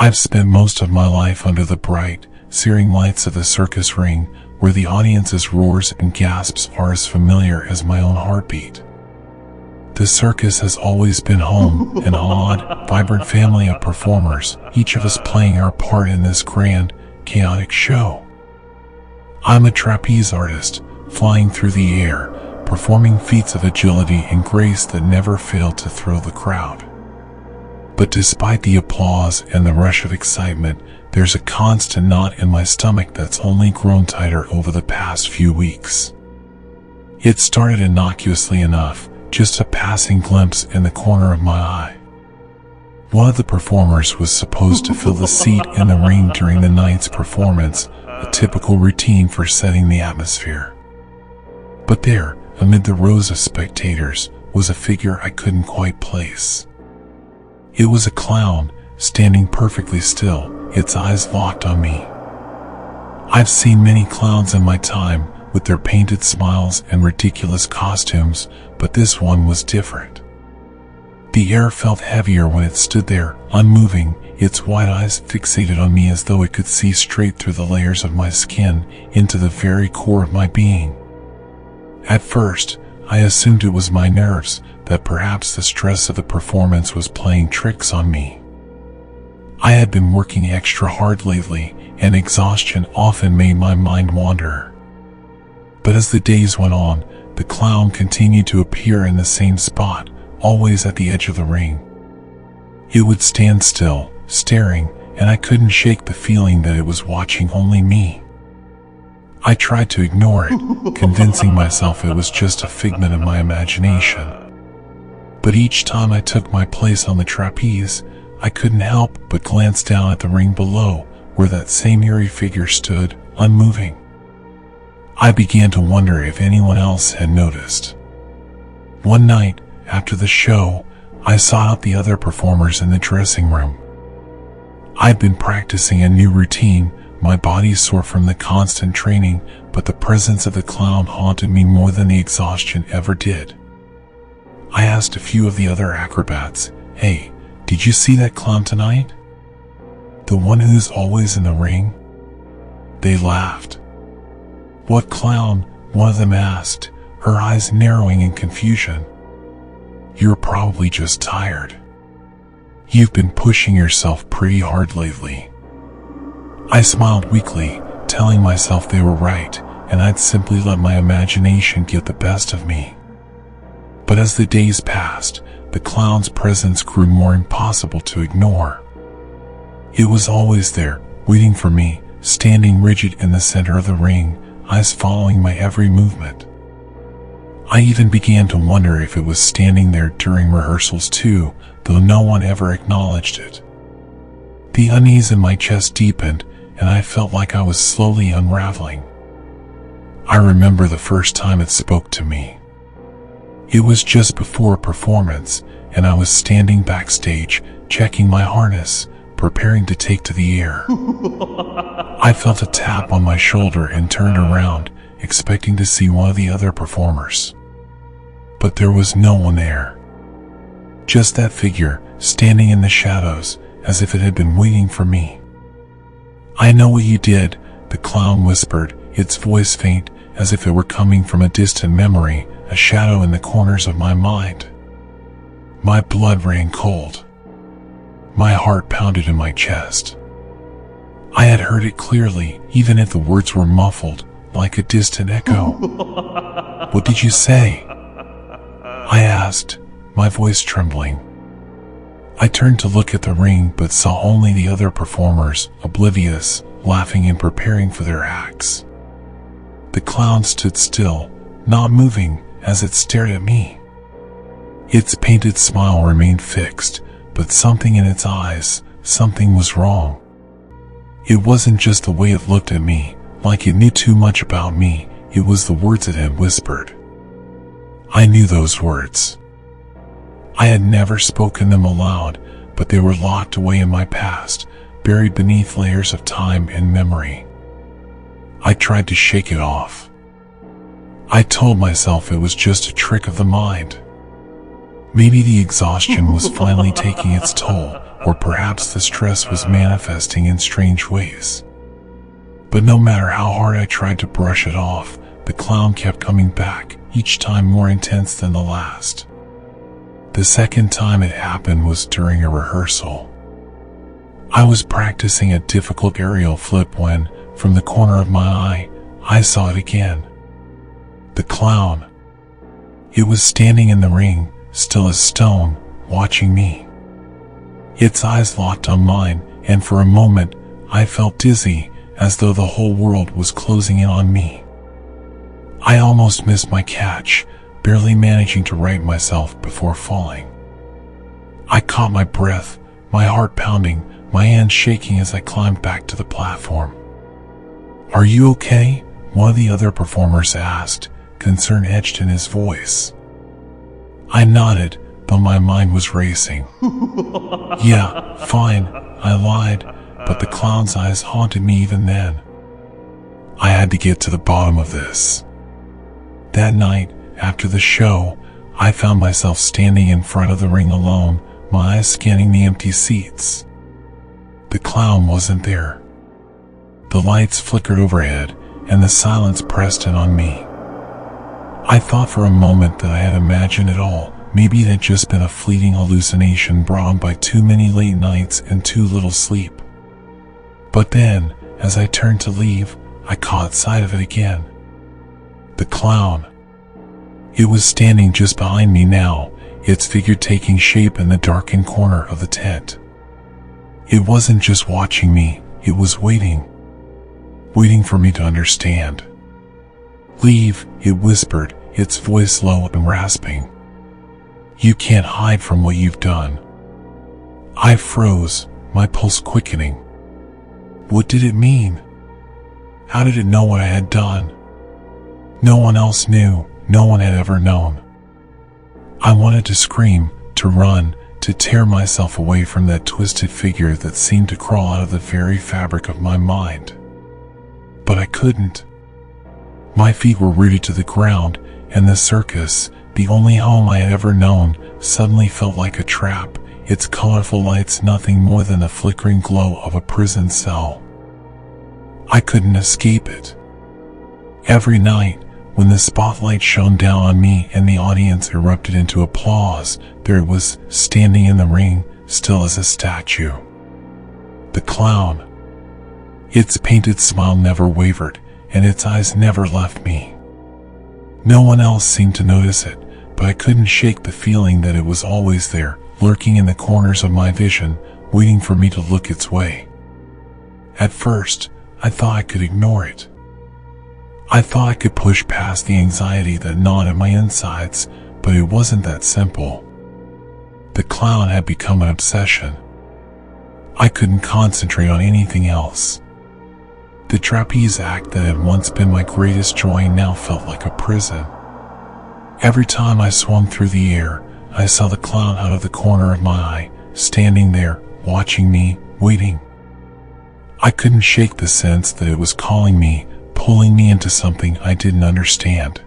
I've spent most of my life under the bright, searing lights of the circus ring, where the audience's roars and gasps are as familiar as my own heartbeat. The circus has always been home, an odd, vibrant family of performers, each of us playing our part in this grand, chaotic show. I'm a trapeze artist, flying through the air, performing feats of agility and grace that never fail to thrill the crowd. But despite the applause and the rush of excitement, there's a constant knot in my stomach that's only grown tighter over the past few weeks. It started innocuously enough, just a passing glimpse in the corner of my eye. One of the performers was supposed to fill the seat in the ring during the night's performance, a typical routine for setting the atmosphere. But there, amid the rows of spectators, was a figure I couldn't quite place. It was a clown, standing perfectly still, its eyes locked on me. I've seen many clowns in my time, with their painted smiles and ridiculous costumes, but this one was different. The air felt heavier when it stood there, unmoving, its wide eyes fixated on me as though it could see straight through the layers of my skin, into the very core of my being. At first, I assumed it was my nerves, that perhaps the stress of the performance was playing tricks on me. I had been working extra hard lately, and exhaustion often made my mind wander. But as the days went on, the clown continued to appear in the same spot, always at the edge of the ring. It would stand still, staring, and I couldn't shake the feeling that it was watching only me. I tried to ignore it, convincing myself it was just a figment of my imagination. But each time I took my place on the trapeze, I couldn't help but glance down at the ring below, where that same eerie figure stood, unmoving. I began to wonder if anyone else had noticed. One night, after the show, I sought out the other performers in the dressing room. I'd been practicing a new routine, my body sore from the constant training, but the presence of the clown haunted me more than the exhaustion ever did. I asked a few of the other acrobats, "Hey, did you see that clown tonight? The one who's always in the ring?" They laughed. "What clown?" one of them asked, her eyes narrowing in confusion. "You're probably just tired. You've been pushing yourself pretty hard lately." I smiled weakly, telling myself they were right, and I'd simply let my imagination get the best of me. But as the days passed, the clown's presence grew more impossible to ignore. It was always there, waiting for me, standing rigid in the center of the ring, eyes following my every movement. I even began to wonder if it was standing there during rehearsals too, though no one ever acknowledged it. The unease in my chest deepened, and I felt like I was slowly unraveling. I remember the first time it spoke to me. It was just before a performance, and I was standing backstage, checking my harness, preparing to take to the air. I felt a tap on my shoulder and turned around, expecting to see one of the other performers. But there was no one there. Just that figure, standing in the shadows, as if it had been waiting for me. "I know what you did," the clown whispered, its voice faint, as if it were coming from a distant memory, a shadow in the corners of my mind. My blood ran cold. My heart pounded in my chest. I had heard it clearly, even if the words were muffled, like a distant echo. "What did you say?" I asked, my voice trembling. I turned to look at the ring but saw only the other performers, oblivious, laughing and preparing for their acts. The clown stood still, not moving, as it stared at me. Its painted smile remained fixed, but something in its eyes, something was wrong. It wasn't just the way it looked at me, like it knew too much about me, it was the words it had whispered. I knew those words. I had never spoken them aloud, but they were locked away in my past, buried beneath layers of time and memory. I tried to shake it off. I told myself it was just a trick of the mind. Maybe the exhaustion was finally taking its toll, or perhaps the stress was manifesting in strange ways. But no matter how hard I tried to brush it off, the clown kept coming back, each time more intense than the last. The second time it happened was during a rehearsal. I was practicing a difficult aerial flip when, from the corner of my eye, I saw it again. The clown. It was standing in the ring, still as stone, watching me. Its eyes locked on mine, and for a moment, I felt dizzy, as though the whole world was closing in on me. I almost missed my catch, barely managing to right myself before falling. I caught my breath, my heart pounding, my hands shaking as I climbed back to the platform. "Are you okay?" one of the other performers asked, concern etched in his voice. I nodded, though my mind was racing. "Yeah, fine," I lied, but the clown's eyes haunted me even then. I had to get to the bottom of this. That night, after the show, I found myself standing in front of the ring alone, my eyes scanning the empty seats. The clown wasn't there. The lights flickered overhead, and the silence pressed in on me. I thought for a moment that I had imagined it all. Maybe it had just been a fleeting hallucination brought on by too many late nights and too little sleep. But then, as I turned to leave, I caught sight of it again. The clown. It was standing just behind me now, its figure taking shape in the darkened corner of the tent. It wasn't just watching me, it was waiting. Waiting for me to understand. "Leave," it whispered, its voice low and rasping. "You can't hide from what you've done." I froze, my pulse quickening. What did it mean? How did it know what I had done? No one else knew, no one had ever known. I wanted to scream, to run, to tear myself away from that twisted figure that seemed to crawl out of the very fabric of my mind. But I couldn't. My feet were rooted to the ground, and the circus, the only home I had ever known, suddenly felt like a trap, its colorful lights nothing more than the flickering glow of a prison cell. I couldn't escape it. Every night, when the spotlight shone down on me and the audience erupted into applause, there it was, standing in the ring, still as a statue. The clown. Its painted smile never wavered, and its eyes never left me. No one else seemed to notice it, but I couldn't shake the feeling that it was always there, lurking in the corners of my vision, waiting for me to look its way. At first, I thought I could ignore it. I thought I could push past the anxiety that gnawed at my insides, but it wasn't that simple. The clown had become an obsession. I couldn't concentrate on anything else. The trapeze act that had once been my greatest joy now felt like a prison. Every time I swung through the air, I saw the clown out of the corner of my eye, standing there, watching me, waiting. I couldn't shake the sense that it was calling me, pulling me into something I didn't understand.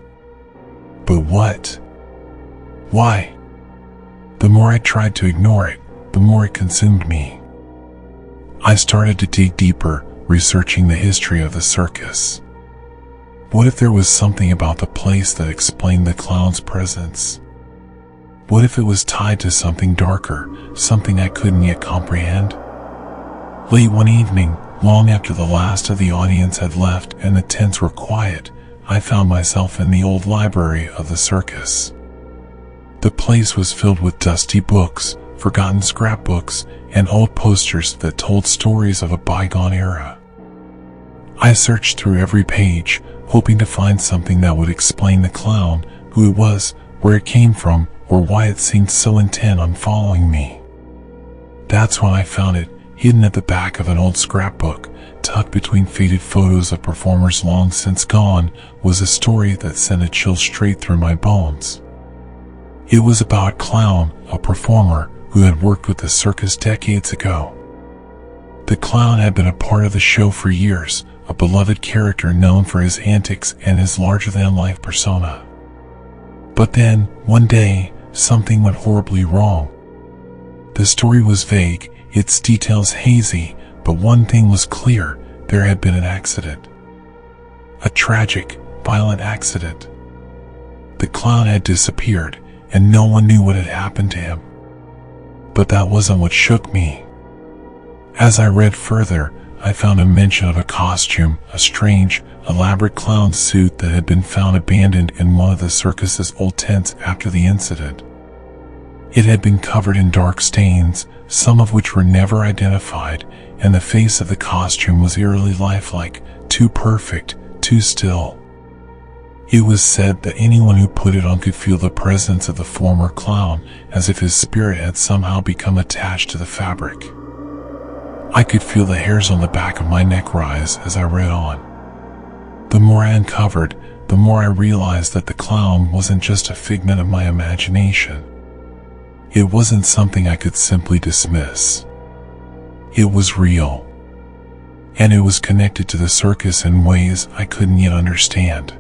But what? Why? The more I tried to ignore it, the more it consumed me. I started to dig deeper, researching the history of the circus. What if there was something about the place that explained the clown's presence? What if it was tied to something darker, something I couldn't yet comprehend? Late one evening, long after the last of the audience had left and the tents were quiet, I found myself in the old library of the circus. The place was filled with dusty books, forgotten scrapbooks, and old posters that told stories of a bygone era. I searched through every page, hoping to find something that would explain the clown, who it was, where it came from, or why it seemed so intent on following me. That's when I found it, hidden at the back of an old scrapbook, tucked between faded photos of performers long since gone, was a story that sent a chill straight through my bones. It was about a clown, a performer, who had worked with the circus decades ago. The clown had been a part of the show for years, a beloved character known for his antics and his larger-than-life persona. But then, one day, something went horribly wrong. The story was vague. its details hazy, but one thing was clear: there had been an accident. A tragic, violent accident. The clown had disappeared, and no one knew what had happened to him. But that wasn't what shook me. As I read further, I found a mention of a costume, a strange, elaborate clown suit that had been found abandoned in one of the circus's old tents after the incident. It had been covered in dark stains, some of which were never identified, and the face of the costume was eerily lifelike, too perfect, too still. It was said that anyone who put it on could feel the presence of the former clown, as if his spirit had somehow become attached to the fabric. I could feel the hairs on the back of my neck rise as I read on. The more I uncovered, the more I realized that the clown wasn't just a figment of my imagination. It wasn't something I could simply dismiss. It was real. And it was connected to the circus in ways I couldn't yet understand.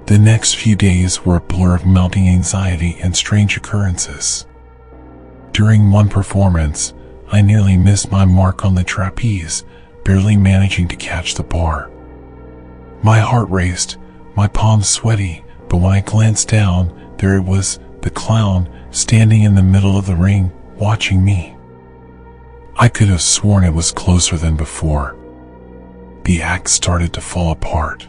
The next few days were a blur of mounting anxiety and strange occurrences. During one performance, I nearly missed my mark on the trapeze, barely managing to catch the bar. My heart raced, my palms sweaty, but when I glanced down, there it was, the clown, standing in the middle of the ring, watching me. I could have sworn it was closer than before. The act started to fall apart.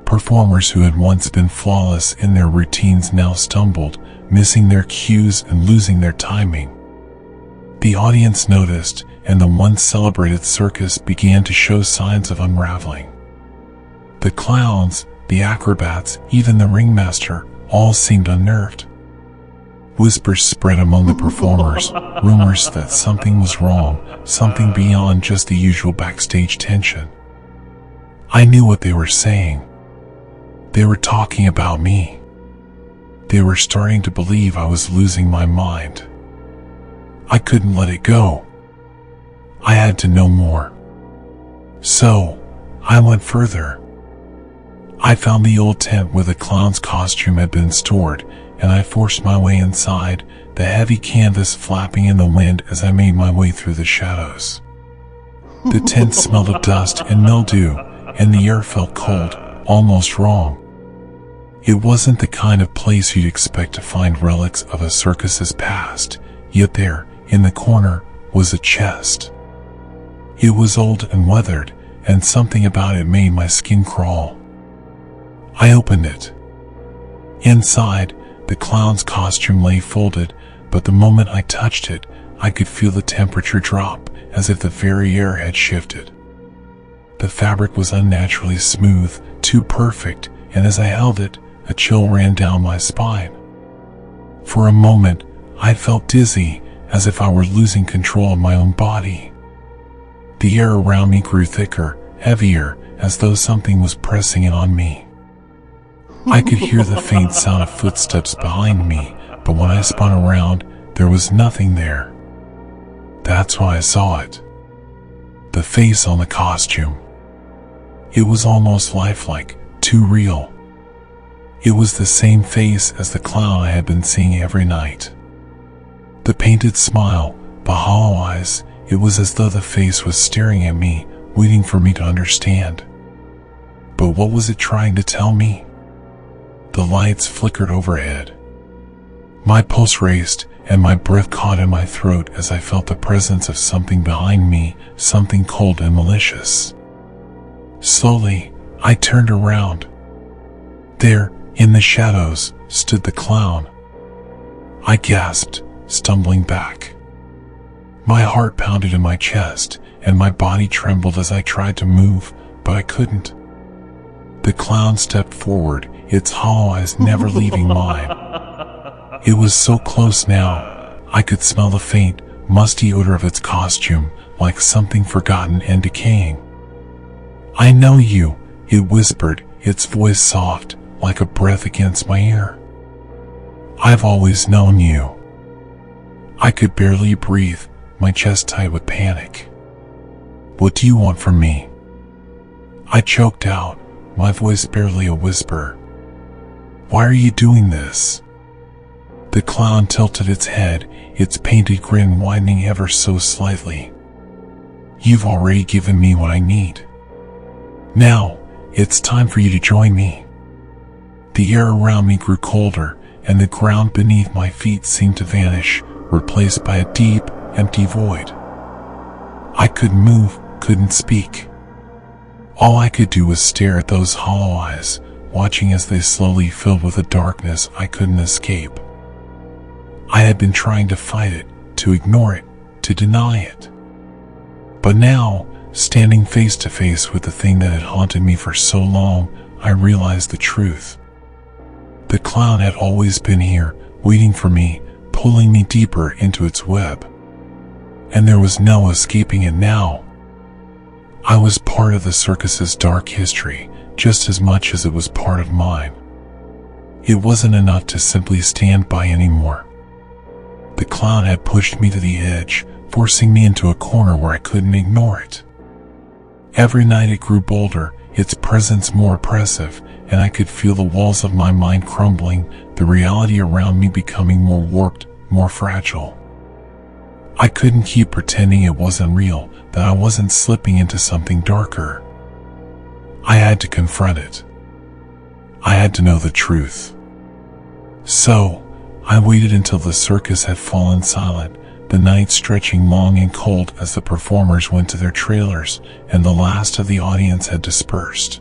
Performers who had once been flawless in their routines now stumbled, missing their cues and losing their timing. The audience noticed, and the once celebrated circus began to show signs of unraveling. The clowns, the acrobats, even the ringmaster, all seemed unnerved. Whispers spread among the performers, rumors that something was wrong, something beyond just the usual backstage tension. I knew what they were saying. They were talking about me. They were starting to believe I was losing my mind. I couldn't let it go. I had to know more. So, I went further. I found the old tent where the clown's costume had been stored, and I forced my way inside, the heavy canvas flapping in the wind as I made my way through the shadows. The tent smelled of dust and mildew, and the air felt cold, almost wrong. It wasn't the kind of place you'd expect to find relics of a circus's past, yet there, in the corner, was a chest. It was old and weathered, and something about it made my skin crawl. I opened it. Inside, the clown's costume lay folded, but the moment I touched it, I could feel the temperature drop, as if the very air had shifted. The fabric was unnaturally smooth, too perfect, and as I held it, a chill ran down my spine. For a moment, I felt dizzy, as if I were losing control of my own body. The air around me grew thicker, heavier, as though something was pressing in on me. I could hear the faint sound of footsteps behind me, but when I spun around, there was nothing there. That's why I saw it. The face on the costume. It was almost lifelike, too real. It was the same face as the clown I had been seeing every night. The painted smile, the hollow eyes, it was as though the face was staring at me, waiting for me to understand. But what was it trying to tell me? The lights flickered overhead. My pulse raced, and my breath caught in my throat as I felt the presence of something behind me, something cold and malicious. Slowly, I turned around. There, in the shadows, stood the clown. I gasped, stumbling back. My heart pounded in my chest, and my body trembled as I tried to move, but I couldn't. The clown stepped forward, its hollow eyes never leaving mine. It was so close now, I could smell the faint, musty odor of its costume, like something forgotten and decaying. "I know you," it whispered, its voice soft, like a breath against my ear. "I've always known you." I could barely breathe, my chest tight with panic. "What do you want from me?" I choked out, my voice barely a whisper. "Why are you doing this?" The clown tilted its head, its painted grin widening ever so slightly. "You've already given me what I need. Now, it's time for you to join me." The air around me grew colder, and the ground beneath my feet seemed to vanish, replaced by a deep, empty void. I couldn't move, couldn't speak. All I could do was stare at those hollow eyes, watching as they slowly filled with a darkness I couldn't escape. I had been trying to fight it, to ignore it, to deny it. But now, standing face to face with the thing that had haunted me for so long, I realized the truth. The clown had always been here, waiting for me, pulling me deeper into its web. And there was no escaping it now. I was part of the circus's dark history, just as much as it was part of mine. It wasn't enough to simply stand by anymore. The clown had pushed me to the edge, forcing me into a corner where I couldn't ignore it. Every night it grew bolder, its presence more oppressive, and I could feel the walls of my mind crumbling, the reality around me becoming more warped, more fragile. I couldn't keep pretending it wasn't real, that I wasn't slipping into something darker. I had to confront it. I had to know the truth. So, I waited until the circus had fallen silent, the night stretching long and cold as the performers went to their trailers and the last of the audience had dispersed.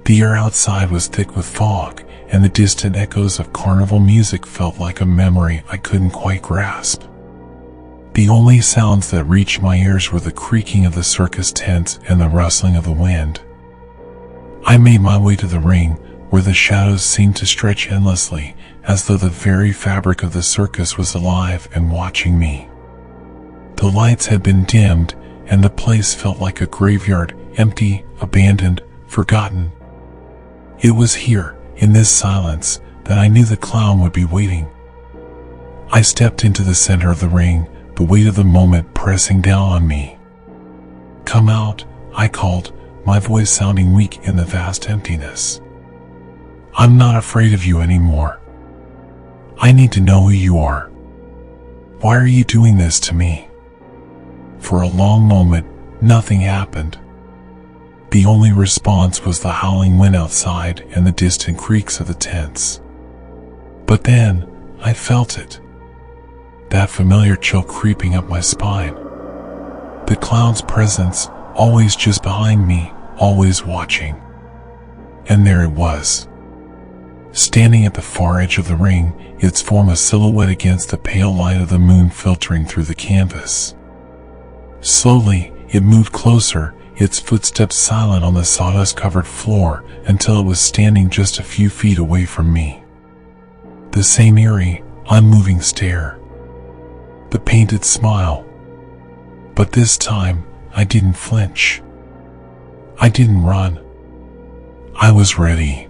The air outside was thick with fog, and the distant echoes of carnival music felt like a memory I couldn't quite grasp. The only sounds that reached my ears were the creaking of the circus tents and the rustling of the wind. I made my way to the ring, where the shadows seemed to stretch endlessly, as though the very fabric of the circus was alive and watching me. The lights had been dimmed, and the place felt like a graveyard, empty, abandoned, forgotten. It was here, in this silence, that I knew the clown would be waiting. I stepped into the center of the ring, the weight of the moment pressing down on me. "Come out," I called, my voice sounding weak in the vast emptiness. "I'm not afraid of you anymore. I need to know who you are. Why are you doing this to me?" For a long moment, nothing happened. The only response was the howling wind outside and the distant creaks of the tents. But then, I felt it. That familiar chill creeping up my spine. The clown's presence, always just behind me, always watching. And there it was. Standing at the far edge of the ring, its form a silhouette against the pale light of the moon filtering through the canvas. Slowly, it moved closer, its footsteps silent on the sawdust-covered floor, until it was standing just a few feet away from me. The same eerie, unmoving stare. The painted smile. But this time, I didn't flinch. I didn't run. I was ready.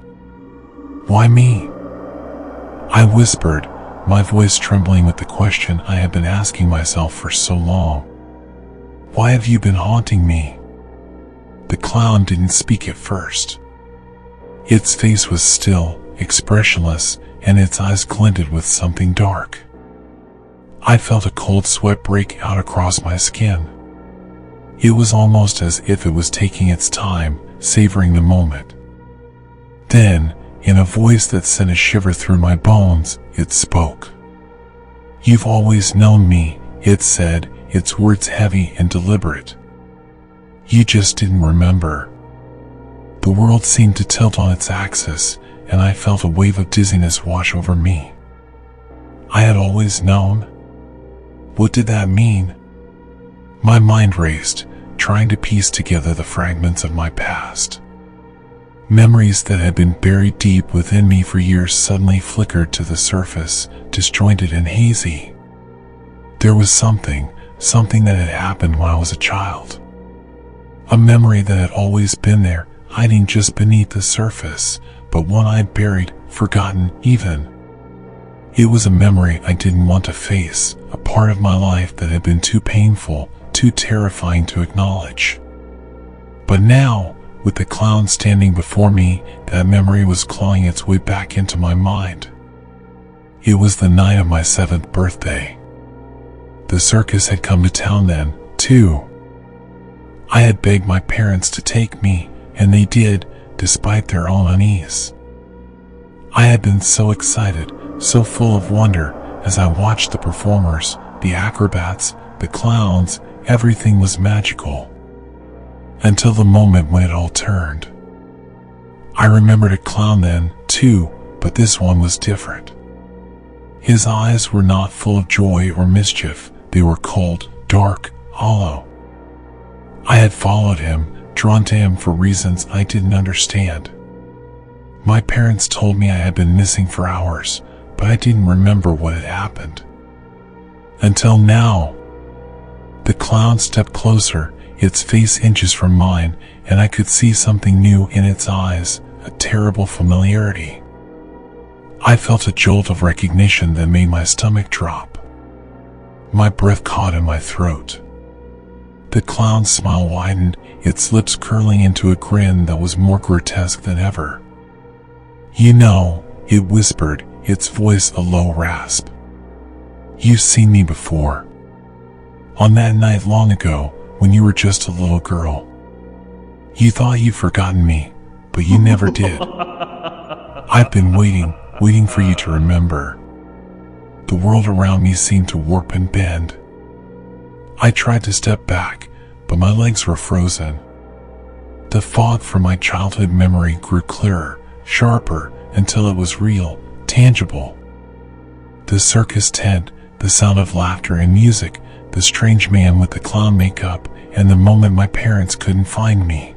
"Why me?" I whispered, my voice trembling with the question I had been asking myself for so long. "Why have you been haunting me?" The clown didn't speak at first. Its face was still, expressionless, and its eyes glinted with something dark. I felt a cold sweat break out across my skin. It was almost as if it was taking its time, savoring the moment. Then, in a voice that sent a shiver through my bones, it spoke. "You've always known me," it said, its words heavy and deliberate. "You just didn't remember." The world seemed to tilt on its axis, and I felt a wave of dizziness wash over me. I had always known? What did that mean? My mind raced, trying to piece together the fragments of my past. Memories that had been buried deep within me for years suddenly flickered to the surface, disjointed and hazy. There was something that had happened when I was a child. A memory that had always been there, hiding just beneath the surface, but one I'd buried, forgotten even. It was a memory I didn't want to face, a part of my life that had been too painful, too terrifying to acknowledge. But now, with the clown standing before me, that memory was clawing its way back into my mind. It was the night of my 7th birthday. The circus had come to town then, too. I had begged my parents to take me, and they did, despite their own unease. I had been so excited, so full of wonder, as I watched the performers, the acrobats, the clowns. Everything was magical. Until the moment when it all turned. I remembered a clown then, too, but this one was different. His eyes were not full of joy or mischief. They were cold, dark, hollow. I had followed him, drawn to him for reasons I didn't understand. My parents told me I had been missing for hours, but I didn't remember what had happened. Until now. The clown stepped closer, its face inches from mine, and I could see something new in its eyes, a terrible familiarity. I felt a jolt of recognition that made my stomach drop. My breath caught in my throat. The clown's smile widened, its lips curling into a grin that was more grotesque than ever. "You know," it whispered, its voice a low rasp. "You've seen me before. On that night long ago, when you were just a little girl. You thought you'd forgotten me, but you never did. I've been waiting for you to remember." The world around me seemed to warp and bend. I tried to step back, but my legs were frozen. The fog from my childhood memory grew clearer, sharper, until it was real, tangible. The circus tent, the sound of laughter and music, the strange man with the clown makeup, and the moment my parents couldn't find me.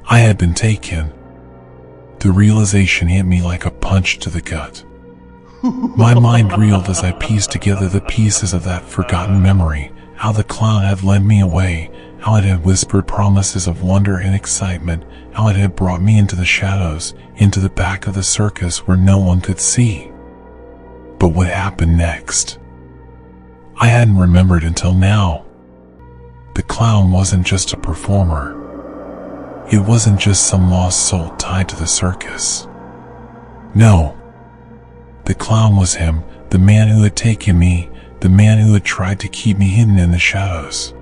I had been taken. The realization hit me like a punch to the gut. My mind reeled as I pieced together the pieces of that forgotten memory, how the clown had led me away, how it had whispered promises of wonder and excitement, how it had brought me into the shadows, into the back of the circus where no one could see. But what happened next? I hadn't remembered until now. The clown wasn't just a performer. It wasn't just some lost soul tied to the circus. No. The clown was him, the man who had taken me, the man who had tried to keep me hidden in the shadows.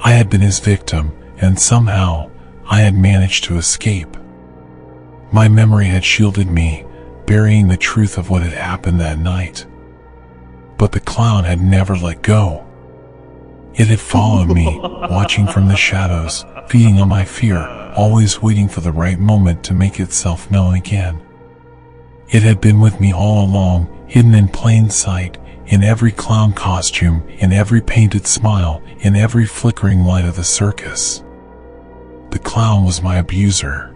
I had been his victim, and somehow, I had managed to escape. My memory had shielded me, burying the truth of what had happened that night. But the clown had never let go. It had followed me, watching from the shadows, feeding on my fear, always waiting for the right moment to make itself known again. It had been with me all along, hidden in plain sight, in every clown costume, in every painted smile, in every flickering light of the circus. The clown was my abuser.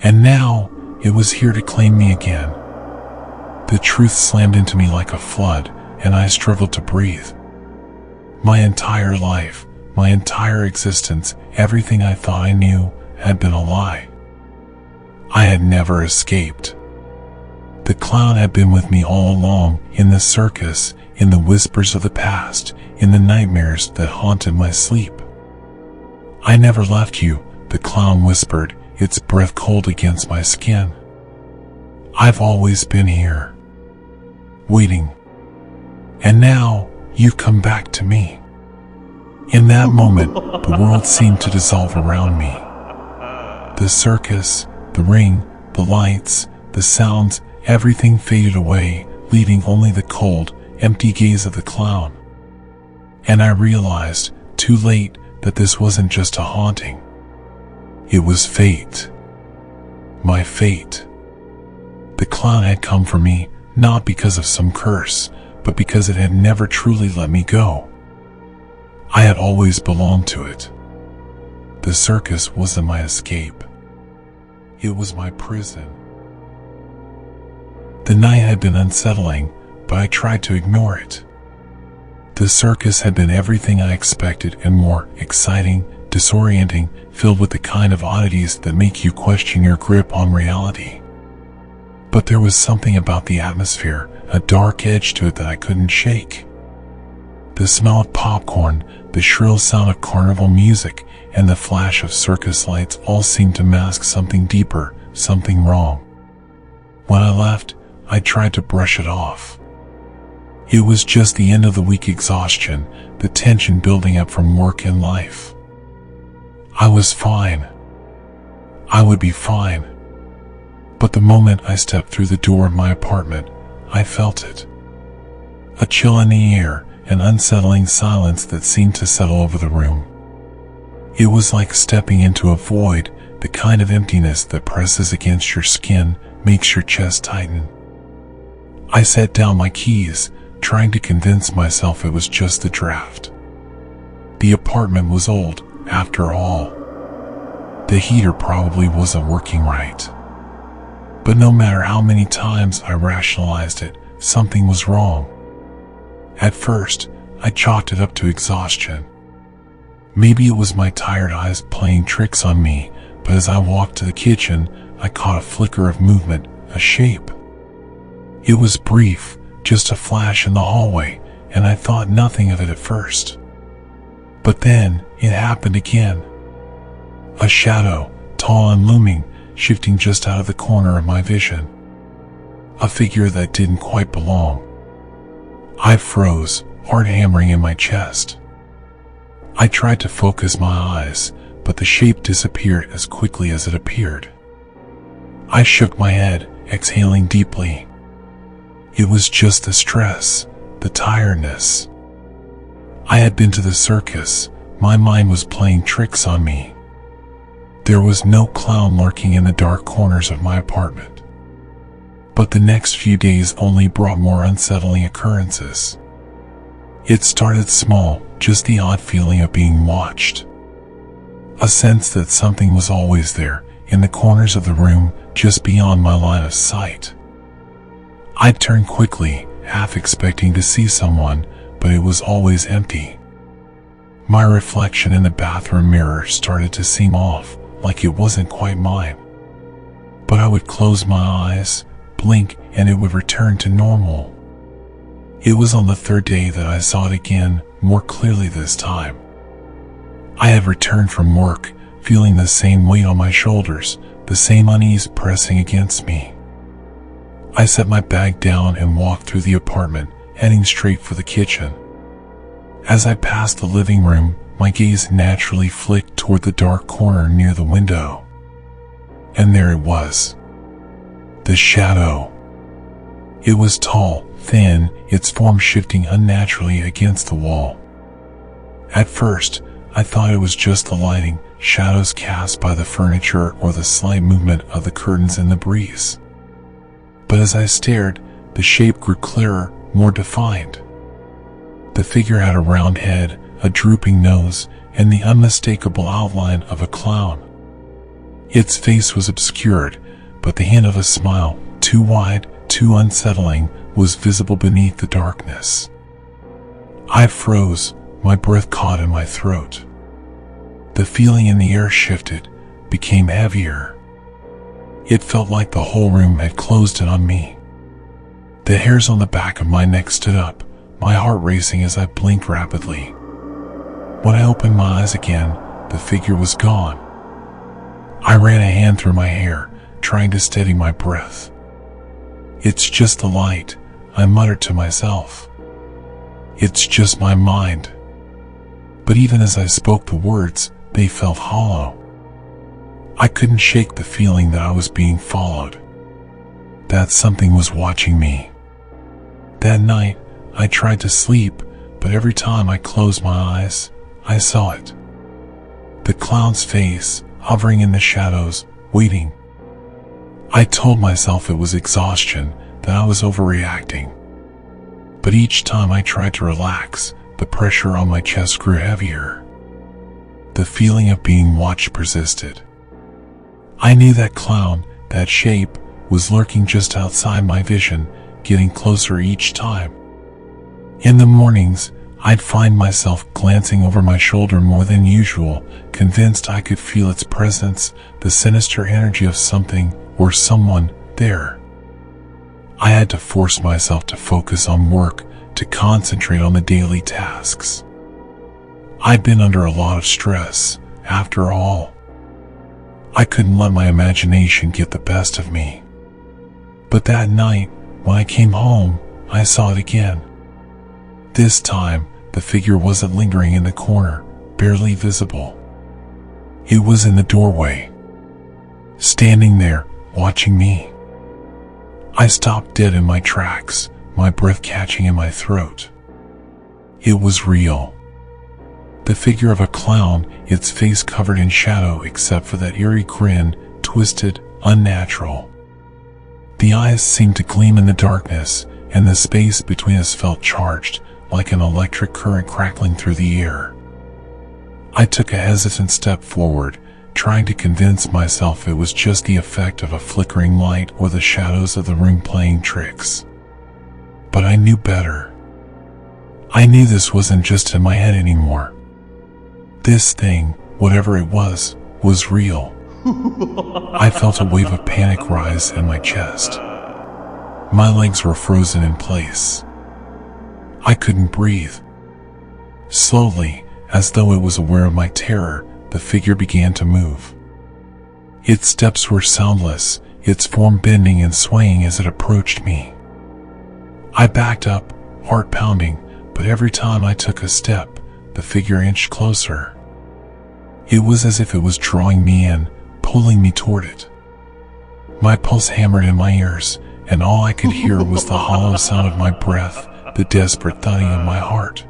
And now, it was here to claim me again. The truth slammed into me like a flood, and I struggled to breathe. My entire life, my entire existence, everything I thought I knew, had been a lie. I had never escaped. The clown had been with me all along, in the circus, in the whispers of the past, in the nightmares that haunted my sleep. "I never left you," the clown whispered, its breath cold against my skin. "I've always been here, waiting. And now, you've come back to me." In that moment, the world seemed to dissolve around me. The circus, the ring, the lights, the sounds, everything faded away, leaving only the cold, empty gaze of the clown. And I realized, too late, that this wasn't just a haunting. It was fate. My fate. The clown had come for me, not because of some curse, but because it had never truly let me go. I had always belonged to it. The circus wasn't my escape. It was my prison. The night had been unsettling, but I tried to ignore it. The circus had been everything I expected and more: exciting, disorienting, filled with the kind of oddities that make you question your grip on reality. But there was something about the atmosphere, a dark edge to it that I couldn't shake. The smell of popcorn, the shrill sound of carnival music, and the flash of circus lights all seemed to mask something deeper, something wrong. When I left, I tried to brush it off. It was just the end of the week exhaustion, the tension building up from work and life. I was fine. I would be fine. But the moment I stepped through the door of my apartment, I felt it. A chill in the air, an unsettling silence that seemed to settle over the room. It was like stepping into a void, the kind of emptiness that presses against your skin, makes your chest tighten. I set down my keys, trying to convince myself it was just the draft. The apartment was old, after all. The heater probably wasn't working right. But no matter how many times I rationalized it, something was wrong. At first, I chalked it up to exhaustion. Maybe it was my tired eyes playing tricks on me, but as I walked to the kitchen, I caught a flicker of movement, a shape. It was brief, just a flash in the hallway, and I thought nothing of it at first. But then, it happened again. A shadow, tall and looming, shifting just out of the corner of my vision. A figure that didn't quite belong. I froze, heart hammering in my chest. I tried to focus my eyes, but the shape disappeared as quickly as it appeared. I shook my head, exhaling deeply. It was just the stress, the tiredness. I had been to the circus, my mind was playing tricks on me. There was no clown lurking in the dark corners of my apartment. But the next few days only brought more unsettling occurrences. It started small, just the odd feeling of being watched. A sense that something was always there, in the corners of the room, just beyond my line of sight. I'd turn quickly, half expecting to see someone, but it was always empty. My reflection in the bathroom mirror started to seem off, like it wasn't quite mine. But I would close my eyes, blink, and it would return to normal. It was on the third day that I saw it again, more clearly this time. I had returned from work, feeling the same weight on my shoulders, the same unease pressing against me. I set my bag down and walked through the apartment, heading straight for the kitchen. As I passed the living room, my gaze naturally flicked toward the dark corner near the window. And there it was. The shadow. It was tall, thin, its form shifting unnaturally against the wall. At first, I thought it was just the lighting, shadows cast by the furniture or the slight movement of the curtains in the breeze. But as I stared, the shape grew clearer, more defined. The figure had a round head, a drooping nose, and the unmistakable outline of a clown. Its face was obscured, but the hint of a smile, too wide, too unsettling, was visible beneath the darkness. I froze, my breath caught in my throat. The feeling in the air shifted, became heavier. It felt like the whole room had closed in on me. The hairs on the back of my neck stood up, my heart racing as I blinked rapidly. When I opened my eyes again, the figure was gone. I ran a hand through my hair, trying to steady my breath. "It's just the light," I muttered to myself. "It's just my mind." But even as I spoke the words, they felt hollow. I couldn't shake the feeling that I was being followed, that something was watching me. That night, I tried to sleep, but every time I closed my eyes, I saw it. The clown's face, hovering in the shadows, waiting. I told myself it was exhaustion, that I was overreacting. But each time I tried to relax, the pressure on my chest grew heavier. The feeling of being watched persisted. I knew that clown, that shape, was lurking just outside my vision, getting closer each time. In the mornings, I'd find myself glancing over my shoulder more than usual, convinced I could feel its presence, the sinister energy of something or someone there. I had to force myself to focus on work, to concentrate on the daily tasks. I'd been under a lot of stress, after all. I couldn't let my imagination get the best of me. But that night, When I came home, I saw it again. This time, the figure wasn't lingering in the corner, barely visible. It was in the doorway, standing there, watching me. I stopped dead in my tracks, my breath catching in my throat. It was real. The figure of a clown, its face covered in shadow except for that eerie grin, twisted, unnatural. The eyes seemed to gleam in the darkness, and the space between us felt charged, like an electric current crackling through the air. I took a hesitant step forward, trying to convince myself it was just the effect of a flickering light or the shadows of the room playing tricks. But I knew better. I knew this wasn't just in my head anymore. This thing, whatever it was real. I felt a wave of panic rise in my chest. My legs were frozen in place. I couldn't breathe. Slowly, as though it was aware of my terror, the figure began to move. Its steps were soundless, its form bending and swaying as it approached me. I backed up, heart pounding, but every time I took a step, the figure inched closer. It was as if it was drawing me in, pulling me toward it. My pulse hammered in my ears, and all I could hear was the hollow sound of my breath, the desperate thudding of my heart.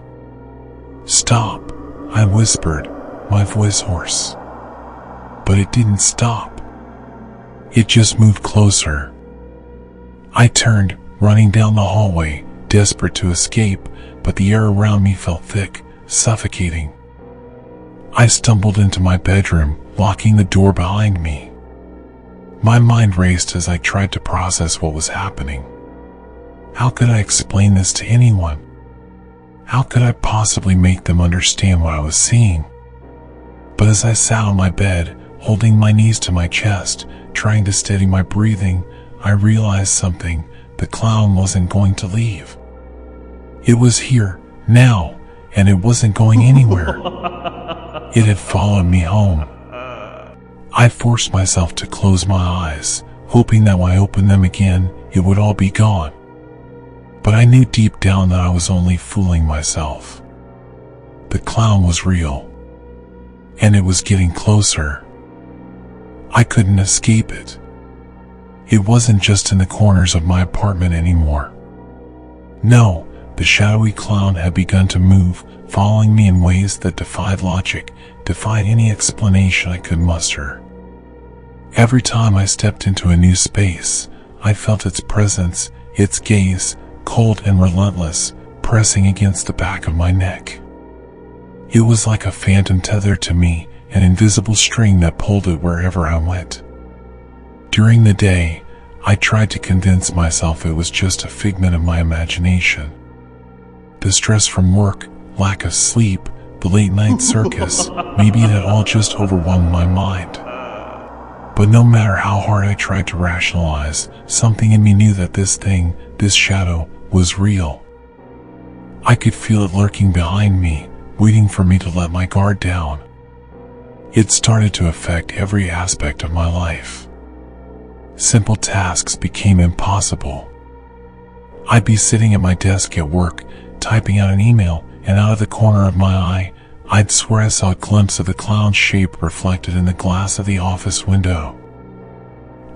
"Stop," I whispered, my voice hoarse. But it didn't stop. It just moved closer. I turned, running down the hallway, desperate to escape, but the air around me felt thick, suffocating. I stumbled into my bedroom, locking the door behind me. My mind raced as I tried to process what was happening. How could I explain this to anyone? How could I possibly make them understand what I was seeing? But as I sat on my bed, holding my knees to my chest, trying to steady my breathing, I realized something. The clown wasn't going to leave. It was here, now, and it wasn't going anywhere. It had followed me home. I forced myself to close my eyes, hoping that when I opened them again, it would all be gone. But I knew deep down that I was only fooling myself. The clown was real, and it was getting closer. I couldn't escape it. It wasn't just in the corners of my apartment anymore. No, the shadowy clown had begun to move, following me in ways that defied logic, defied any explanation I could muster. Every time I stepped into a new space, I felt its presence, its gaze, cold and relentless, pressing against the back of my neck. It was like a phantom tethered to me, an invisible string that pulled it wherever I went. During the day, I tried to convince myself it was just a figment of my imagination. The stress from work, lack of sleep, the late-night circus, maybe it had all just overwhelmed my mind. But no matter how hard I tried to rationalize, something in me knew that this thing, this shadow, was real. I could feel it lurking behind me, waiting for me to let my guard down. It started to affect every aspect of my life. Simple tasks became impossible. I'd be sitting at my desk at work, typing out an email, and out of the corner of my eye, I'd swear I saw a glimpse of the clown's shape reflected in the glass of the office window.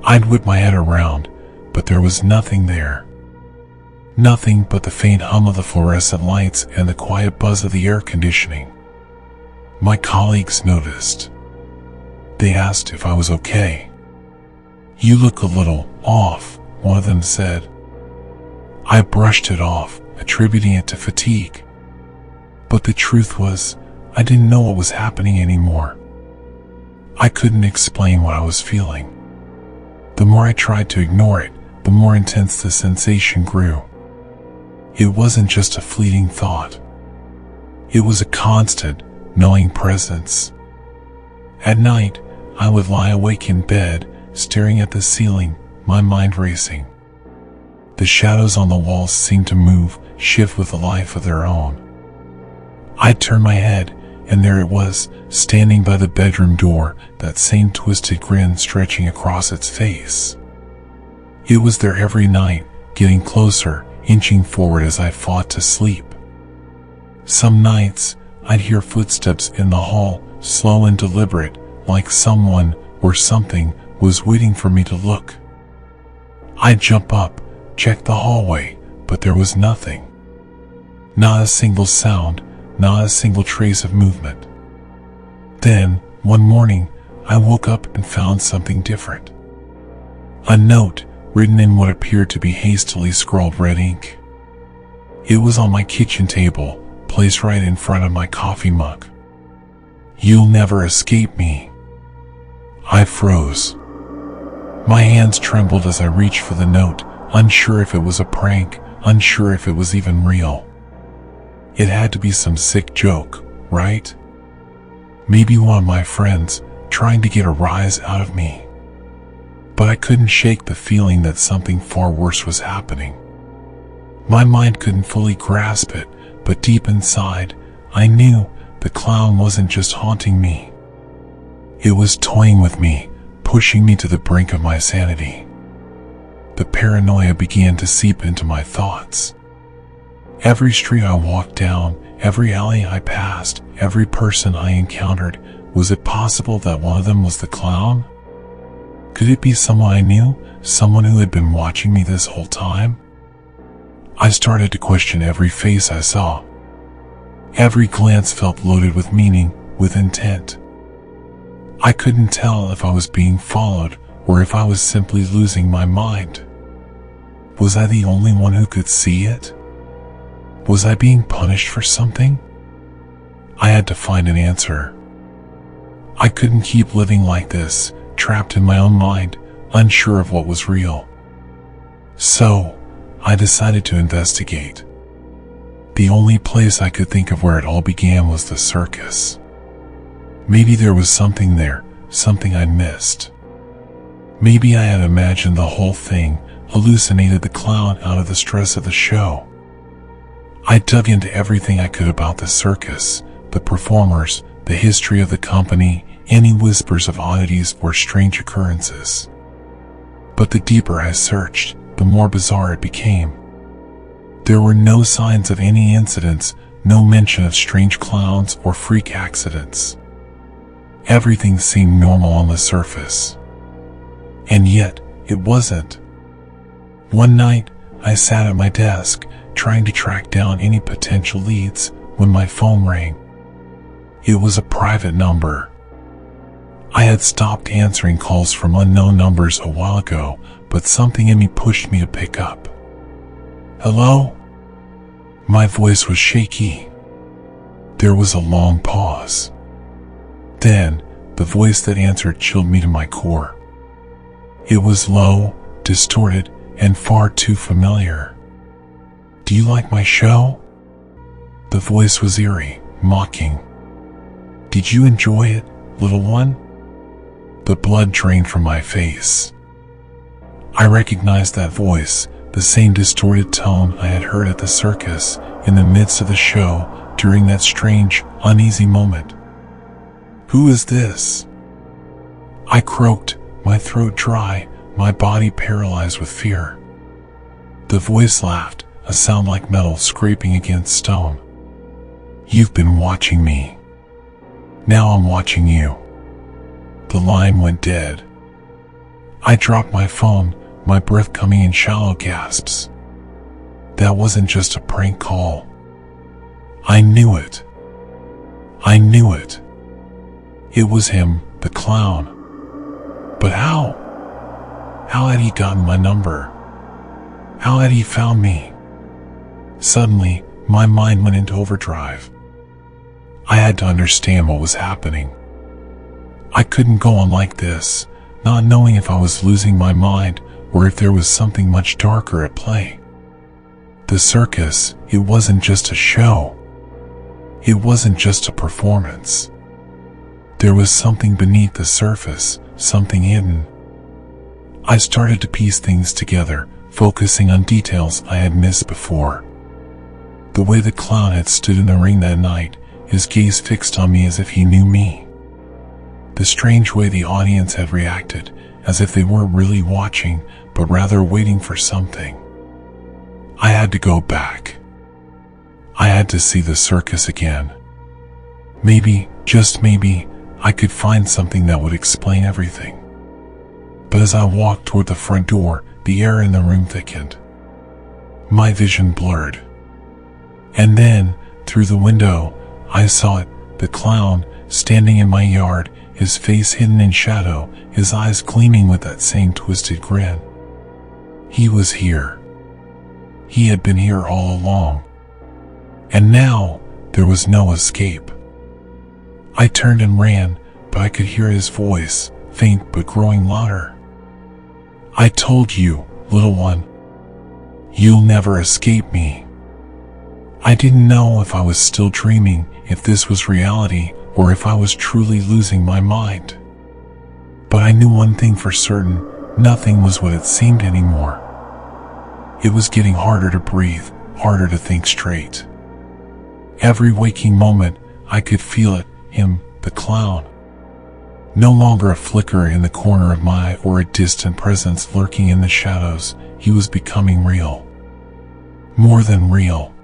I'd whip my head around, but there was nothing there. Nothing but the faint hum of the fluorescent lights and the quiet buzz of the air conditioning. My colleagues noticed. They asked if I was okay. "You look a little off," one of them said. I brushed it off, attributing it to fatigue. But the truth was, I didn't know what was happening anymore. I couldn't explain what I was feeling. The more I tried to ignore it, the more intense the sensation grew. It wasn't just a fleeting thought. It was a constant, gnawing presence. At night, I would lie awake in bed, staring at the ceiling, my mind racing. The shadows on the walls seemed to move, shift with a life of their own. I'd turn my head, and there it was, standing by the bedroom door, that same twisted grin stretching across its face. It was there every night, getting closer, inching forward as I fought to sleep. Some nights, I'd hear footsteps in the hall, slow and deliberate, like someone or something was waiting for me to look. I'd jump up, check the hallway, but there was nothing. Not a single sound, not a single trace of movement. Then, one morning, I woke up and found something different. A note, written in what appeared to be hastily scrawled red ink. It was on my kitchen table, placed right in front of my coffee mug. "You'll never escape me." I froze. My hands trembled as I reached for the note, unsure if it was a prank, unsure if it was even real. It had to be some sick joke, right? Maybe one of my friends, trying to get a rise out of me. But I couldn't shake the feeling that something far worse was happening. My mind couldn't fully grasp it, but deep inside, I knew the clown wasn't just haunting me. It was toying with me, pushing me to the brink of my sanity. The paranoia began to seep into my thoughts. Every street I walked down, every alley I passed, every person I encountered, was it possible that one of them was the clown? Could it be someone I knew, someone who had been watching me this whole time? I started to question every face I saw. Every glance felt loaded with meaning, with intent. I couldn't tell if I was being followed or if I was simply losing my mind. Was I the only one who could see it? Was I being punished for something? I had to find an answer. I couldn't keep living like this, trapped in my own mind, unsure of what was real. So, I decided to investigate. The only place I could think of where it all began was the circus. Maybe there was something there, something I'd missed. Maybe I had imagined the whole thing, hallucinated the clown out of the stress of the show. I dug into everything I could about the circus, the performers, the history of the company, any whispers of oddities or strange occurrences. But the deeper I searched, the more bizarre it became. There were no signs of any incidents, no mention of strange clowns or freak accidents. Everything seemed normal on the surface. And yet, it wasn't. One night, I sat at my desk, trying to track down any potential leads, when my phone rang. It was a private number. I had stopped answering calls from unknown numbers a while ago, but something in me pushed me to pick up. "Hello?" My voice was shaky. There was a long pause. Then, the voice that answered chilled me to my core. It was low, distorted, and far too familiar. "Do you like my show?" The voice was eerie, mocking. "Did you enjoy it, little one?" The blood drained from my face. I recognized that voice, the same distorted tone I had heard at the circus, in the midst of the show, during that strange, uneasy moment. "Who is this?" I croaked, my throat dry, my body paralyzed with fear. The voice laughed, a sound like metal scraping against stone. "You've been watching me. Now I'm watching you." The line went dead. I dropped my phone, my breath coming in shallow gasps. That wasn't just a prank call. I knew it. I knew it. It was him, the clown. But how? How had he gotten my number? How had he found me? Suddenly, my mind went into overdrive. I had to understand what was happening. I couldn't go on like this, not knowing if I was losing my mind or if there was something much darker at play. The circus, it wasn't just a show. It wasn't just a performance. There was something beneath the surface, something hidden. I started to piece things together, focusing on details I had missed before. The way the clown had stood in the ring that night, his gaze fixed on me as if he knew me. The strange way the audience had reacted, as if they weren't really watching, but rather waiting for something. I had to go back. I had to see the circus again. Maybe, just maybe, I could find something that would explain everything. But as I walked toward the front door, the air in the room thickened. My vision blurred. And then, through the window, I saw it, the clown, standing in my yard, his face hidden in shadow, his eyes gleaming with that same twisted grin. He was here. He had been here all along. And now, there was no escape. I turned and ran, but I could hear his voice, faint but growing louder. I told you, little one. You'll never escape me. I didn't know if I was still dreaming, if this was reality, or if I was truly losing my mind. But I knew one thing for certain, nothing was what it seemed anymore. It was getting harder to breathe, harder to think straight. Every waking moment, I could feel it, him, the clown. No longer a flicker in the corner of my eye or a distant presence lurking in the shadows, he was becoming real. More than real.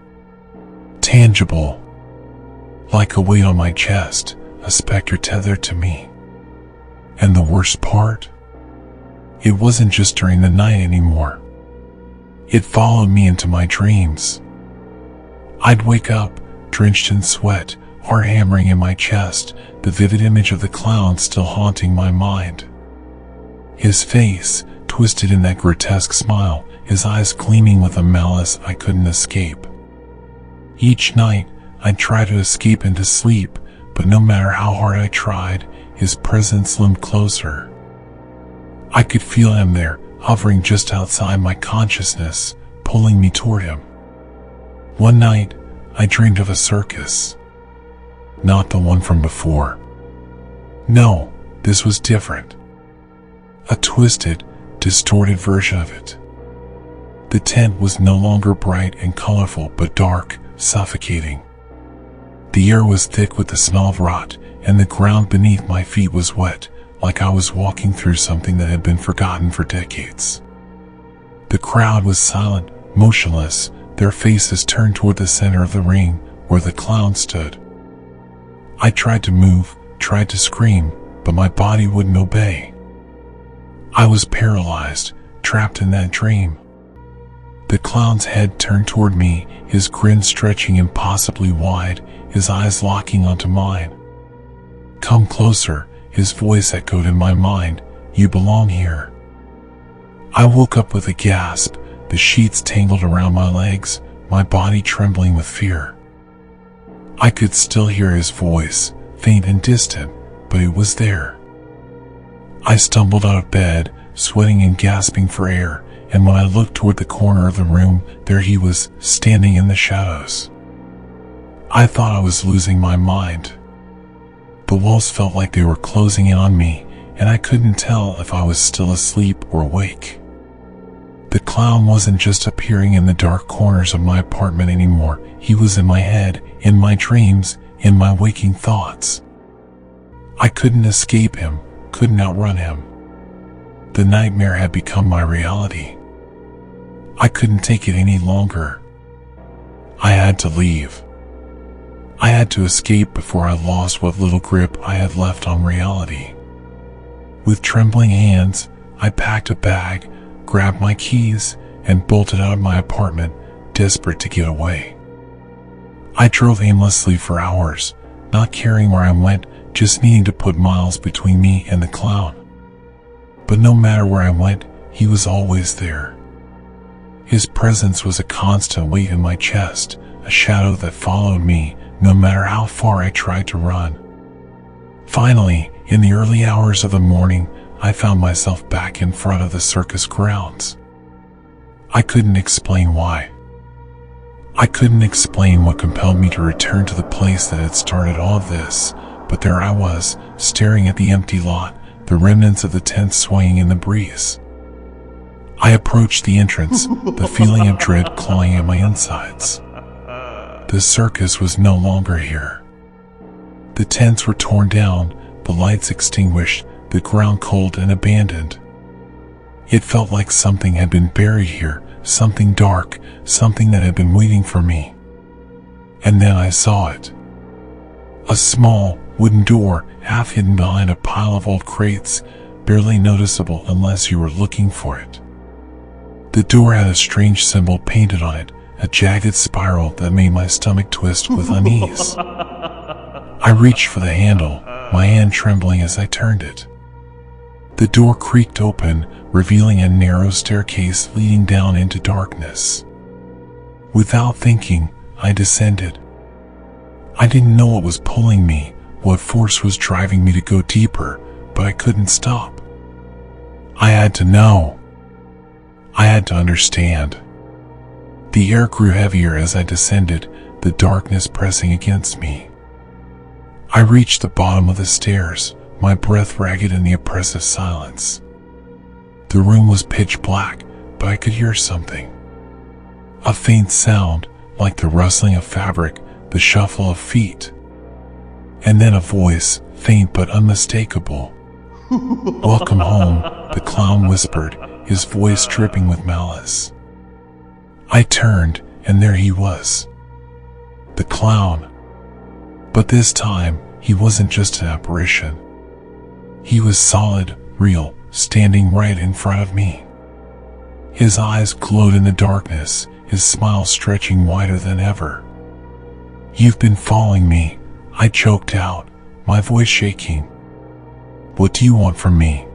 Tangible. Like a weight on my chest, a specter tethered to me. And the worst part? It wasn't just during the night anymore. It followed me into my dreams. I'd wake up, drenched in sweat, heart hammering in my chest, the vivid image of the clown still haunting my mind. His face, twisted in that grotesque smile, his eyes gleaming with a malice I couldn't escape. Each night, I'd try to escape into sleep, but no matter how hard I tried, his presence loomed closer. I could feel him there, hovering just outside my consciousness, pulling me toward him. One night, I dreamed of a circus. Not the one from before. No, this was different. A twisted, distorted version of it. The tent was no longer bright and colorful, but dark, suffocating. The air was thick with the smell of rot, and the ground beneath my feet was wet, like I was walking through something that had been forgotten for decades. The crowd was silent, motionless, their faces turned toward the center of the ring, where the clown stood. I tried to move, tried to scream, but my body wouldn't obey. I was paralyzed, trapped in that dream. The clown's head turned toward me, his grin stretching impossibly wide, his eyes locking onto mine. Come closer, his voice echoed in my mind, you belong here. I woke up with a gasp, the sheets tangled around my legs, my body trembling with fear. I could still hear his voice, faint and distant, but it was there. I stumbled out of bed, sweating and gasping for air, and when I looked toward the corner of the room, there he was, standing in the shadows. I thought I was losing my mind. The walls felt like they were closing in on me, and I couldn't tell if I was still asleep or awake. The clown wasn't just appearing in the dark corners of my apartment anymore. He was in my head, in my dreams, in my waking thoughts. I couldn't escape him, couldn't outrun him. The nightmare had become my reality. I couldn't take it any longer. I had to leave. I had to escape before I lost what little grip I had left on reality. With trembling hands, I packed a bag, grabbed my keys, and bolted out of my apartment, desperate to get away. I drove aimlessly for hours, not caring where I went, just needing to put miles between me and the clown. But no matter where I went, he was always there. His presence was a constant weight in my chest, a shadow that followed me, no matter how far I tried to run. Finally, in the early hours of the morning, I found myself back in front of the circus grounds. I couldn't explain why. I couldn't explain what compelled me to return to the place that had started all of this, but there I was, staring at the empty lot, the remnants of the tent swaying in the breeze. I approached the entrance, the feeling of dread clawing at my insides. The circus was no longer here. The tents were torn down, the lights extinguished, the ground cold and abandoned. It felt like something had been buried here, something dark, something that had been waiting for me. And then I saw it. A small, wooden door, half hidden behind a pile of old crates, barely noticeable unless you were looking for it. The door had a strange symbol painted on it, a jagged spiral that made my stomach twist with unease. I reached for the handle, my hand trembling as I turned it. The door creaked open, revealing a narrow staircase leading down into darkness. Without thinking, I descended. I didn't know what was pulling me, what force was driving me to go deeper, but I couldn't stop. I had to know. I had to understand. The air grew heavier as I descended, the darkness pressing against me. I reached the bottom of the stairs, my breath ragged in the oppressive silence. The room was pitch black, but I could hear something. A faint sound, like the rustling of fabric, the shuffle of feet. And then a voice, faint but unmistakable. "Welcome home," the clown whispered, his voice dripping with malice. I turned, and there he was. The clown. But this time, he wasn't just an apparition. He was solid, real, standing right in front of me. His eyes glowed in the darkness, his smile stretching wider than ever. "You've been following me," I choked out, my voice shaking. "What do you want from me?"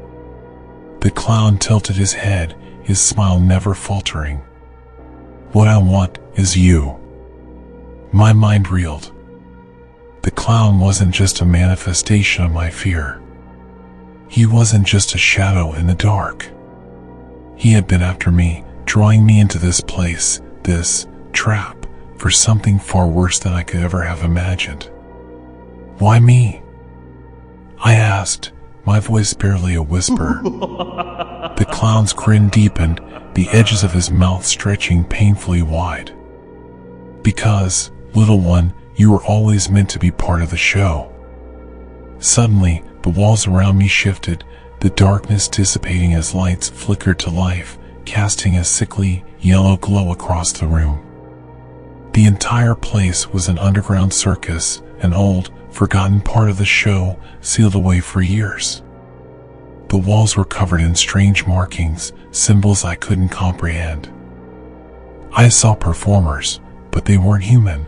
The clown tilted his head, his smile never faltering. "What I want is you." My mind reeled. The clown wasn't just a manifestation of my fear. He wasn't just a shadow in the dark. He had been after me, drawing me into this place, this trap, for something far worse than I could ever have imagined. "Why me?" I asked, my voice barely a whisper. The clown's grin deepened, the edges of his mouth stretching painfully wide. "Because, little one, you were always meant to be part of the show." Suddenly, the walls around me shifted, the darkness dissipating as lights flickered to life, casting a sickly, yellow glow across the room. The entire place was an underground circus, an old, forgotten part of the show, sealed away for years. The walls were covered in strange markings, symbols I couldn't comprehend. I saw performers, but they weren't human.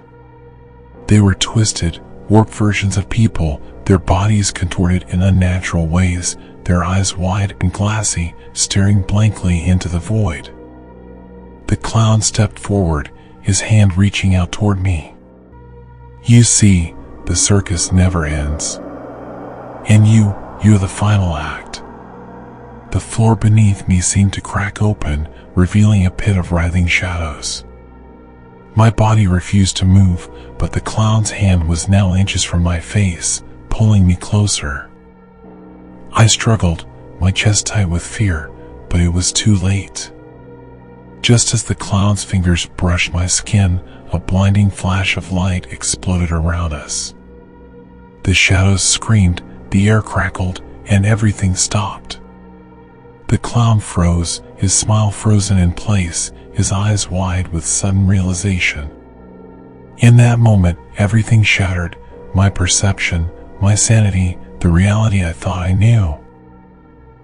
They were twisted, warped versions of people, their bodies contorted in unnatural ways, their eyes wide and glassy, staring blankly into the void. The clown stepped forward, his hand reaching out toward me. "You see, the circus never ends. And you're the final act." The floor beneath me seemed to crack open, revealing a pit of writhing shadows. My body refused to move, but the clown's hand was now inches from my face, pulling me closer. I struggled, my chest tight with fear, but it was too late. Just as the clown's fingers brushed my skin, a blinding flash of light exploded around us. The shadows screamed, the air crackled, and everything stopped. The clown froze, his smile frozen in place, his eyes wide with sudden realization. In that moment, everything shattered, my perception, my sanity, the reality I thought I knew.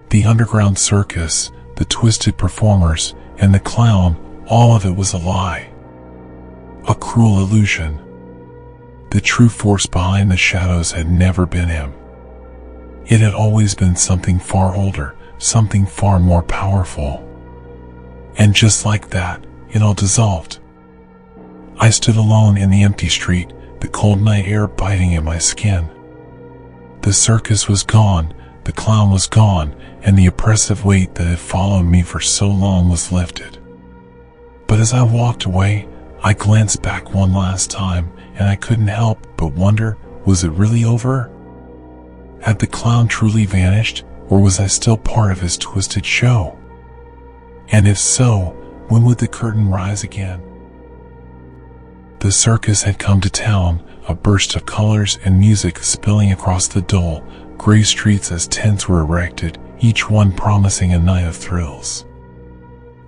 The underground circus, the twisted performers, and the clown, all of it was a lie. A cruel illusion. The true force behind the shadows had never been him. It had always been something far older, something far more powerful. And just like that, it all dissolved. I stood alone in the empty street, the cold night air biting at my skin. The circus was gone, the clown was gone, and the oppressive weight that had followed me for so long was lifted. But as I walked away, I glanced back one last time, and I couldn't help but wonder, was it really over? Had the clown truly vanished, or was I still part of his twisted show? And if so, when would the curtain rise again? The circus had come to town, a burst of colors and music spilling across the dull, gray streets as tents were erected, each one promising a night of thrills.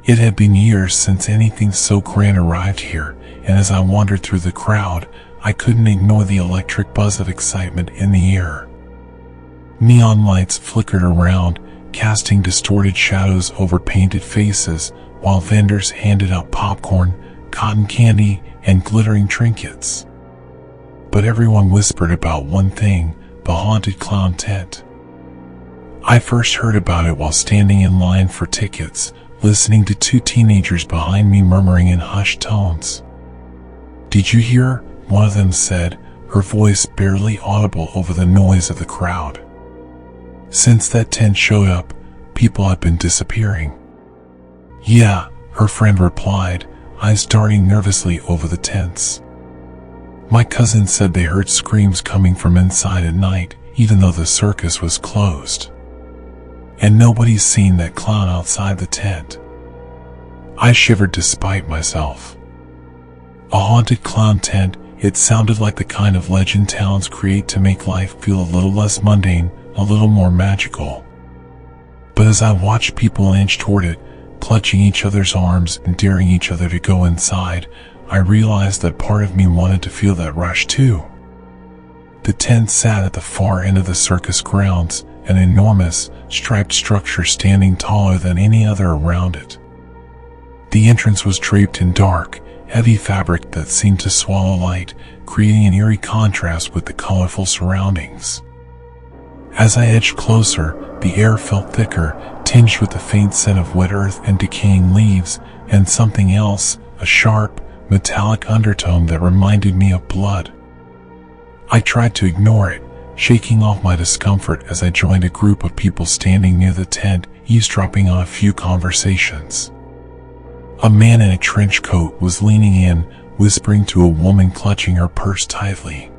It had been years since anything so grand arrived here, and as I wandered through the crowd, I couldn't ignore the electric buzz of excitement in the air. Neon lights flickered around, casting distorted shadows over painted faces, while vendors handed out popcorn, cotton candy, and glittering trinkets. But everyone whispered about one thing: the haunted clown tent. I first heard about it while standing in line for tickets, listening to two teenagers behind me murmuring in hushed tones. "Did you hear?" one of them said, her voice barely audible over the noise of the crowd. Since that tent showed up, people had been disappearing. "Yeah," her friend replied, eyes darting nervously over the tents. "My cousin said they heard screams coming from inside at night, even though the circus was closed. And nobody's seen that clown outside the tent." I shivered despite myself. A haunted clown tent, it sounded like the kind of legend towns create to make life feel a little less mundane, a little more magical. But as I watched people inch toward it, clutching each other's arms and daring each other to go inside, I realized that part of me wanted to feel that rush too. The tent sat at the far end of the circus grounds, an enormous, striped structure standing taller than any other around it. The entrance was draped in dark, heavy fabric that seemed to swallow light, creating an eerie contrast with the colorful surroundings. As I edged closer, the air felt thicker, tinged with the faint scent of wet earth and decaying leaves, and something else, a sharp, metallic undertone that reminded me of blood. I tried to ignore it, shaking off my discomfort as I joined a group of people standing near the tent, eavesdropping on a few conversations. A man in a trench coat was leaning in, whispering to a woman clutching her purse tightly.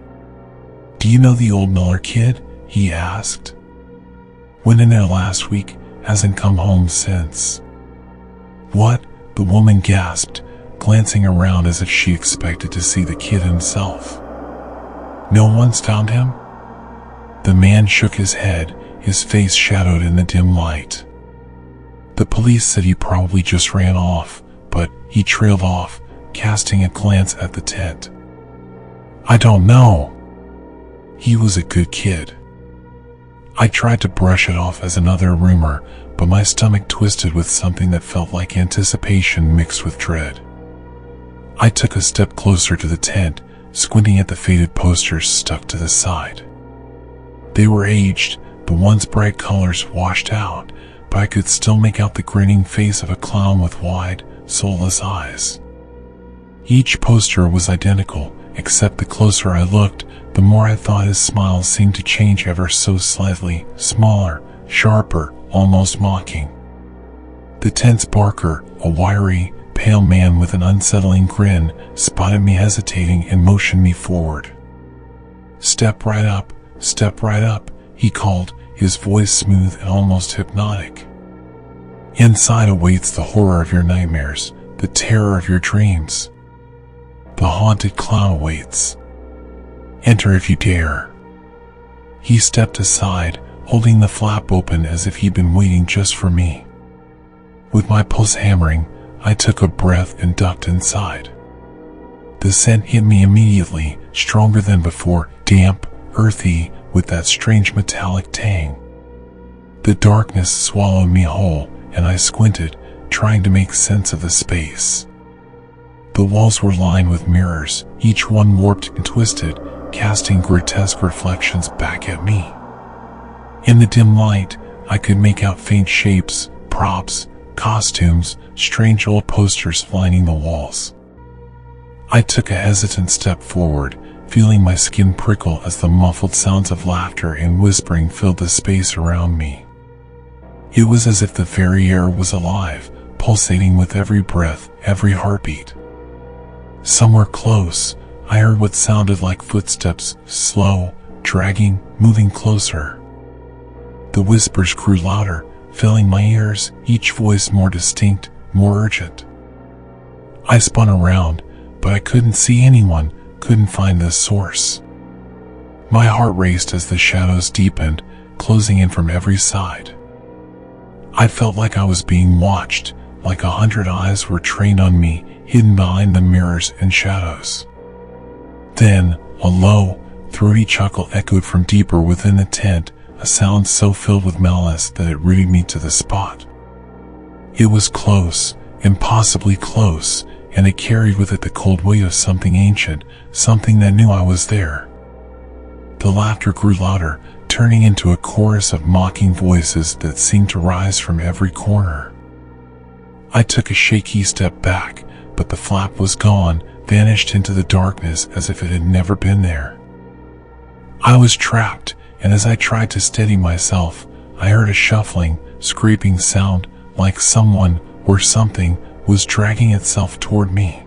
"Do you know the old Miller kid?" he asked. "Went in there last week, hasn't come home since." "What?" the woman gasped, glancing around as if she expected to see the kid himself. "No one's found him?" The man shook his head, his face shadowed in the dim light. "The police said he probably just ran off, but," he trailed off, casting a glance at the tent. "I don't know. He was a good kid." I tried to brush it off as another rumor, but my stomach twisted with something that felt like anticipation mixed with dread. I took a step closer to the tent, squinting at the faded posters stuck to the side. They were aged, the once bright colors washed out, but I could still make out the grinning face of a clown with wide, soulless eyes. Each poster was identical, except the closer I looked, the more I thought his smile seemed to change ever so slightly, smaller, sharper, almost mocking. The tent's barker, a wiry, pale man with an unsettling grin, spotted me hesitating and motioned me forward. Step right up," he called, his voice smooth and almost hypnotic. "Inside awaits the horror of your nightmares, the terror of your dreams. The haunted clown awaits. Enter if you dare." He stepped aside, holding the flap open as if he'd been waiting just for me. With my pulse hammering, I took a breath and ducked inside. The scent hit me immediately, stronger than before, damp, earthy, with that strange metallic tang. The darkness swallowed me whole, and I squinted, trying to make sense of the space. The walls were lined with mirrors, each one warped and twisted, casting grotesque reflections back at me. In the dim light, I could make out faint shapes, props, costumes, strange old posters lining the walls. I took a hesitant step forward, feeling my skin prickle as the muffled sounds of laughter and whispering filled the space around me. It was as if the very air was alive, pulsating with every breath, every heartbeat. Somewhere close, I heard what sounded like footsteps, slow, dragging, moving closer. The whispers grew louder, filling my ears, each voice more distinct, more urgent. I spun around, but I couldn't see anyone, couldn't find the source. My heart raced as the shadows deepened, closing in from every side. I felt like I was being watched, like 100 eyes were trained on me, hidden behind the mirrors and shadows. Then, a low, throaty chuckle echoed from deeper within the tent, a sound so filled with malice that it rooted me to the spot. It was close, impossibly close, and it carried with it the cold weight of something ancient, something that knew I was there. The laughter grew louder, turning into a chorus of mocking voices that seemed to rise from every corner. I took a shaky step back, but the flap was gone, vanished into the darkness as if it had never been there. I was trapped, and as I tried to steady myself, I heard a shuffling, scraping sound, like someone, or something, was dragging itself toward me.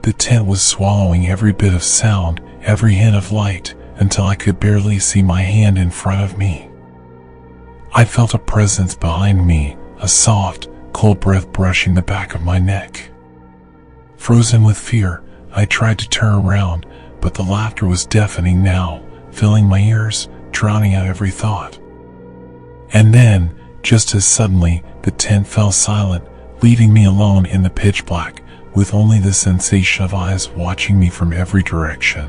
The tent was swallowing every bit of sound, every hint of light, until I could barely see my hand in front of me. I felt a presence behind me, a soft, cold breath brushing the back of my neck. Frozen with fear, I tried to turn around, but the laughter was deafening now, filling my ears, drowning out every thought. And then, just as suddenly, the tent fell silent, leaving me alone in the pitch black, with only the sensation of eyes watching me from every direction.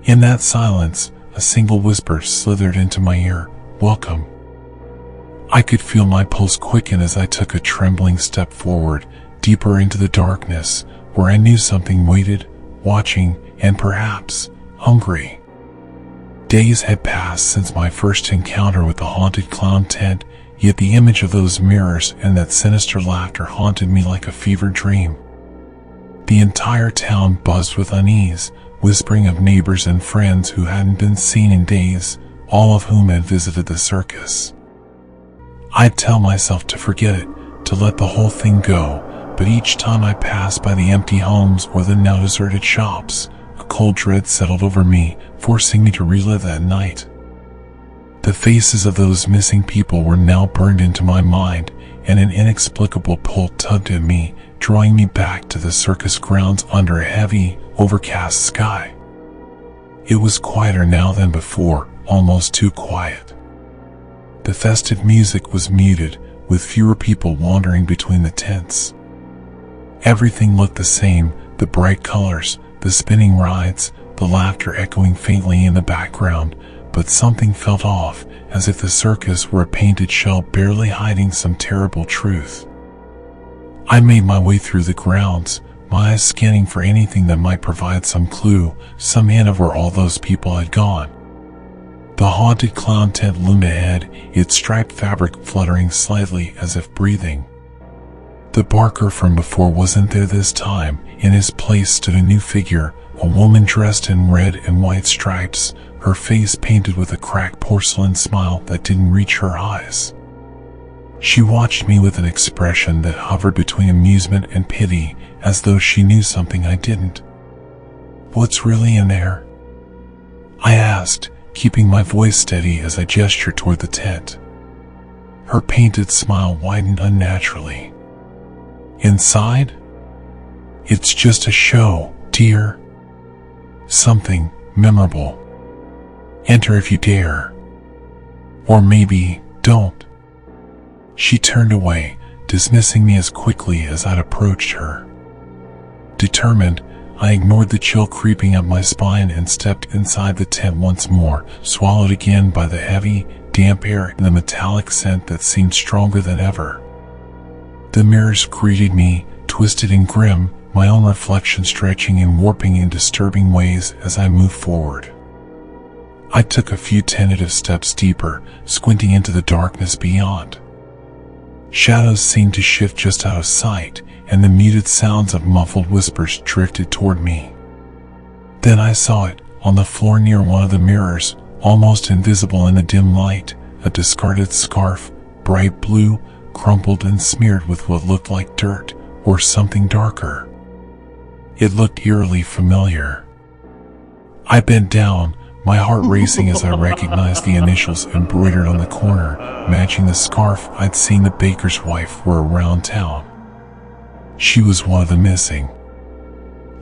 In that silence, a single whisper slithered into my ear, "Welcome." I could feel my pulse quicken as I took a trembling step forward, deeper into the darkness, where I knew something waited, watching, and perhaps, hungry. Days had passed since my first encounter with the haunted clown tent, yet the image of those mirrors and that sinister laughter haunted me like a fever dream. The entire town buzzed with unease, whispering of neighbors and friends who hadn't been seen in days, all of whom had visited the circus. I'd tell myself to forget it, to let the whole thing go, but each time I passed by the empty homes or the now deserted shops, a cold dread settled over me, forcing me to relive that night. The faces of those missing people were now burned into my mind, and an inexplicable pull tugged at me, drawing me back to the circus grounds under a heavy, overcast sky. It was quieter now than before, almost too quiet. The festive music was muted, with fewer people wandering between the tents. Everything looked the same, the bright colors, the spinning rides, the laughter echoing faintly in the background, but something felt off, as if the circus were a painted shell barely hiding some terrible truth. I made my way through the grounds, my eyes scanning for anything that might provide some clue, some hint of where all those people had gone. The haunted clown tent loomed ahead, its striped fabric fluttering slightly as if breathing. The barker from before wasn't there this time. In his place stood a new figure, a woman dressed in red and white stripes, her face painted with a cracked porcelain smile that didn't reach her eyes. She watched me with an expression that hovered between amusement and pity, as though she knew something I didn't. "What's really in there?" I asked, keeping my voice steady as I gestured toward the tent. Her painted smile widened unnaturally. "Inside? It's just a show, dear. Something memorable. Enter if you dare. Or maybe don't." She turned away, dismissing me as quickly as I'd approached her. Determined, I ignored the chill creeping up my spine and stepped inside the tent once more, swallowed again by the heavy, damp air and the metallic scent that seemed stronger than ever. The mirrors greeted me, twisted and grim, my own reflection stretching and warping in disturbing ways as I moved forward. I took a few tentative steps deeper, squinting into the darkness beyond. Shadows seemed to shift just out of sight, and the muted sounds of muffled whispers drifted toward me. Then I saw it, on the floor near one of the mirrors, almost invisible in the dim light, a discarded scarf, bright blue, crumpled and smeared with what looked like dirt, or something darker. It looked eerily familiar. I bent down, my heart racing as I recognized the initials embroidered on the corner, matching the scarf I'd seen the baker's wife wear around town. She was one of the missing.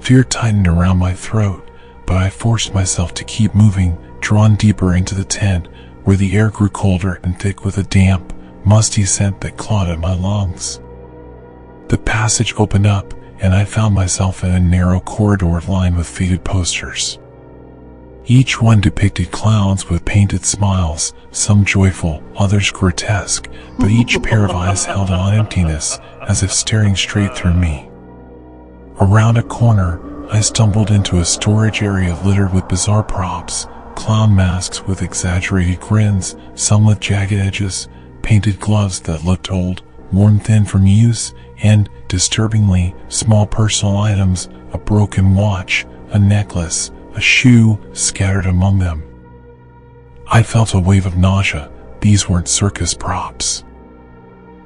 Fear tightened around my throat, but I forced myself to keep moving, drawn deeper into the tent, where the air grew colder and thick with a damp, musty scent that clawed at my lungs. The passage opened up, and I found myself in a narrow corridor lined with faded posters. Each one depicted clowns with painted smiles, some joyful, others grotesque, but each pair of eyes held on emptiness, as if staring straight through me. Around a corner, I stumbled into a storage area littered with bizarre props, clown masks with exaggerated grins, some with jagged edges, painted gloves that looked old, worn thin from use, and, disturbingly, small personal items, a broken watch, a necklace, a shoe, scattered among them. I felt a wave of nausea. These weren't circus props.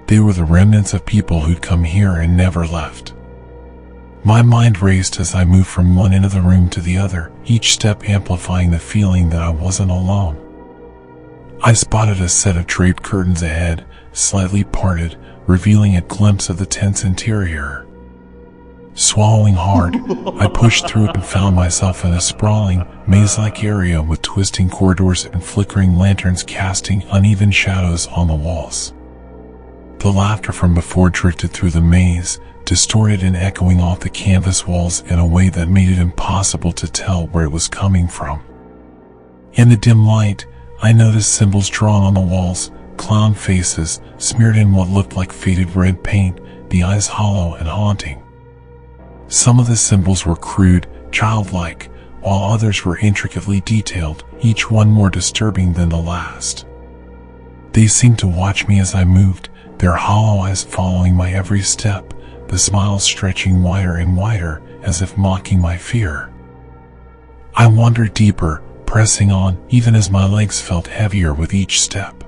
They were the remnants of people who'd come here and never left. My mind raced as I moved from one end of the room to the other, each step amplifying the feeling that I wasn't alone. I spotted a set of draped curtains ahead, slightly parted, revealing a glimpse of the tent's interior. Swallowing hard, I pushed through it and found myself in a sprawling, maze-like area with twisting corridors and flickering lanterns casting uneven shadows on the walls. The laughter from before drifted through the maze, distorted and echoing off the canvas walls in a way that made it impossible to tell where it was coming from. In the dim light, I noticed symbols drawn on the walls, clown faces, smeared in what looked like faded red paint, the eyes hollow and haunting. Some of the symbols were crude, childlike, while others were intricately detailed, each one more disturbing than the last. They seemed to watch me as I moved, their hollow eyes following my every step, the smiles stretching wider and wider, as if mocking my fear. I wandered deeper, pressing on, even as my legs felt heavier with each step.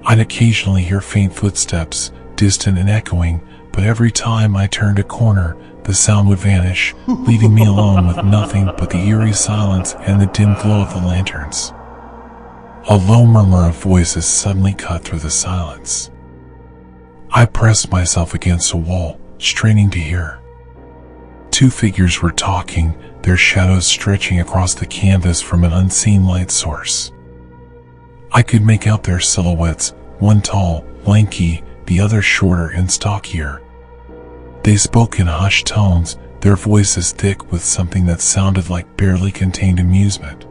I'd occasionally hear faint footsteps, distant and echoing, but every time I turned a corner, the sound would vanish, leaving me alone with nothing but the eerie silence and the dim glow of the lanterns. A low murmur of voices suddenly cut through the silence. I pressed myself against a wall, straining to hear. Two figures were talking, their shadows stretching across the canvas from an unseen light source. I could make out their silhouettes, one tall, lanky, the other shorter and stockier. They spoke in hushed tones, their voices thick with something that sounded like barely contained amusement.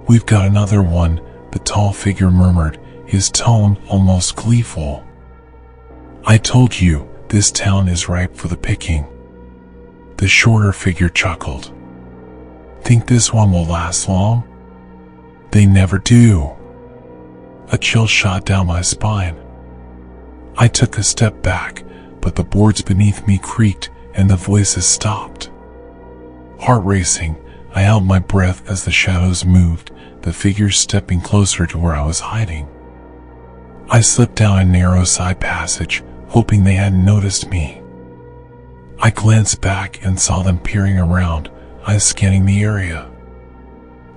"We've got another one," the tall figure murmured, his tone almost gleeful. "I told you, this town is ripe for the picking." The shorter figure chuckled. "Think this one will last long?" "They never do." A chill shot down my spine. I took a step back, but the boards beneath me creaked and the voices stopped. Heart racing, I held my breath as the shadows moved, the figures stepping closer to where I was hiding. I slipped down a narrow side passage, hoping they hadn't noticed me. I glanced back and saw them peering around, eyes scanning the area.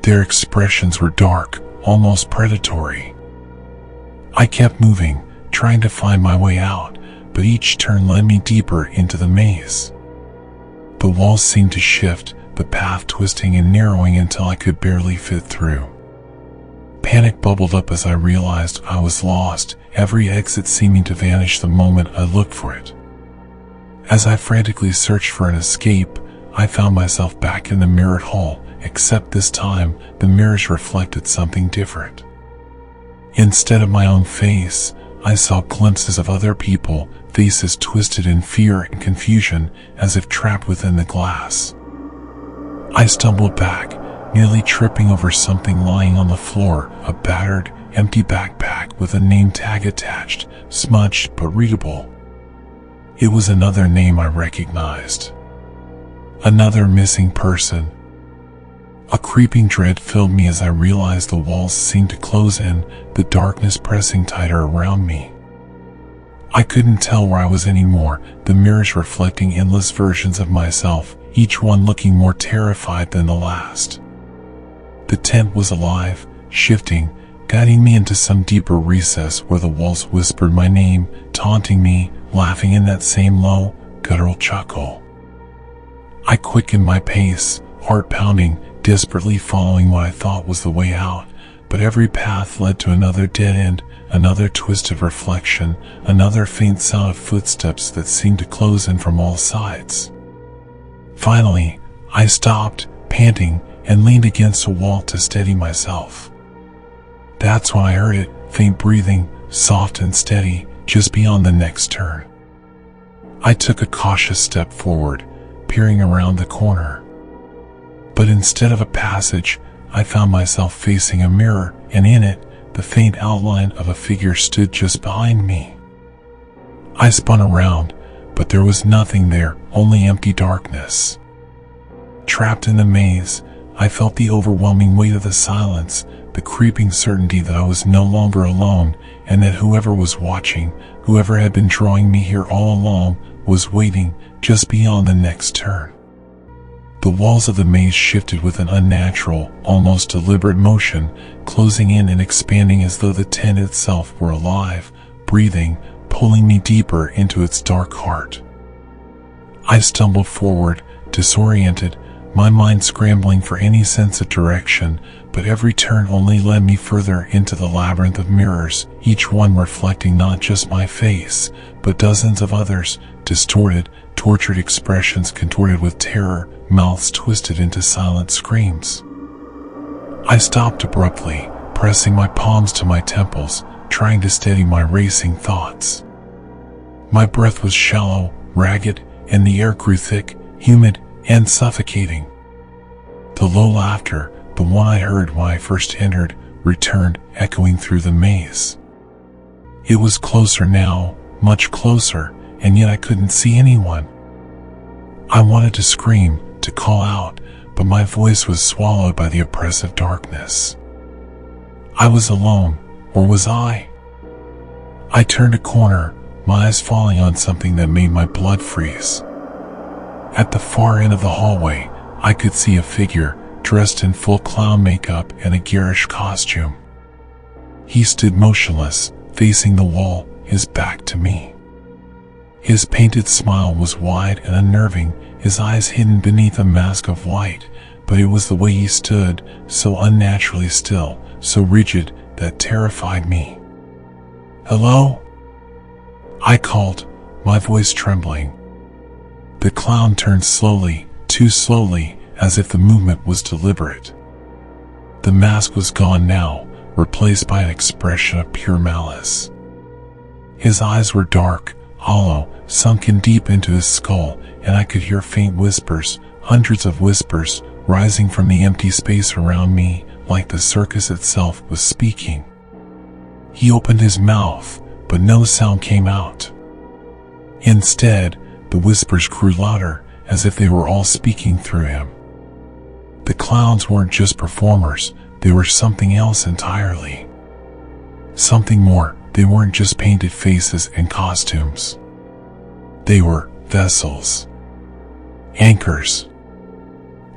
Their expressions were dark, almost predatory. I kept moving, trying to find my way out, but each turn led me deeper into the maze. The walls seemed to shift, the path twisting and narrowing until I could barely fit through. Panic bubbled up as I realized I was lost, every exit seeming to vanish the moment I looked for it. As I frantically searched for an escape, I found myself back in the mirrored hall, except this time, the mirrors reflected something different. Instead of my own face, I saw glimpses of other people, faces twisted in fear and confusion, as if trapped within the glass. I stumbled back, nearly tripping over something lying on the floor, a battered, empty backpack with a name tag attached, smudged but readable. It was another name I recognized. Another missing person. A creeping dread filled me as I realized the walls seemed to close in, the darkness pressing tighter around me. I couldn't tell where I was anymore, the mirrors reflecting endless versions of myself, each one looking more terrified than the last. The tent was alive, shifting, guiding me into some deeper recess where the walls whispered my name, taunting me, laughing in that same low, guttural chuckle. I quickened my pace, heart pounding, desperately following what I thought was the way out, but every path led to another dead end, another twist of reflection, another faint sound of footsteps that seemed to close in from all sides. Finally, I stopped, panting, and leaned against a wall to steady myself. That's when I heard it, faint breathing, soft and steady, just beyond the next turn. I took a cautious step forward, peering around the corner. But instead of a passage, I found myself facing a mirror, and in it, the faint outline of a figure stood just behind me. I spun around, but there was nothing there, only empty darkness. Trapped in the maze, I felt the overwhelming weight of the silence, the creeping certainty that I was no longer alone, and that whoever was watching, whoever had been drawing me here all along, was waiting just beyond the next turn. The walls of the maze shifted with an unnatural, almost deliberate motion, closing in and expanding as though the tent itself were alive, breathing, pulling me deeper into its dark heart. I stumbled forward, disoriented, my mind scrambling for any sense of direction, but every turn only led me further into the labyrinth of mirrors, each one reflecting not just my face, but dozens of others, distorted, tortured expressions contorted with terror, mouths twisted into silent screams. I stopped abruptly, pressing my palms to my temples, trying to steady my racing thoughts. My breath was shallow, ragged, and the air grew thick, humid, and suffocating. The low laughter, the one I heard when I first entered, returned, echoing through the maze. It was closer now, much closer, and yet I couldn't see anyone. I wanted to scream, to call out, but my voice was swallowed by the oppressive darkness. I was alone, or was I? I turned a corner, my eyes falling on something that made my blood freeze. At the far end of the hallway, I could see a figure, dressed in full clown makeup and a garish costume. He stood motionless, facing the wall, his back to me. His painted smile was wide and unnerving, his eyes hidden beneath a mask of white, but it was the way he stood, so unnaturally still, so rigid, that terrified me. "Hello?" I called, my voice trembling. The clown turned slowly, too slowly, as if the movement was deliberate. The mask was gone now, replaced by an expression of pure malice. His eyes were dark, hollow, sunken deep into his skull, and I could hear faint whispers, hundreds of whispers, rising from the empty space around me, like the circus itself was speaking. He opened his mouth, but no sound came out. Instead, the whispers grew louder, as if they were all speaking through him. The clowns weren't just performers, they were something else entirely. Something more, they weren't just painted faces and costumes. They were vessels. Anchors.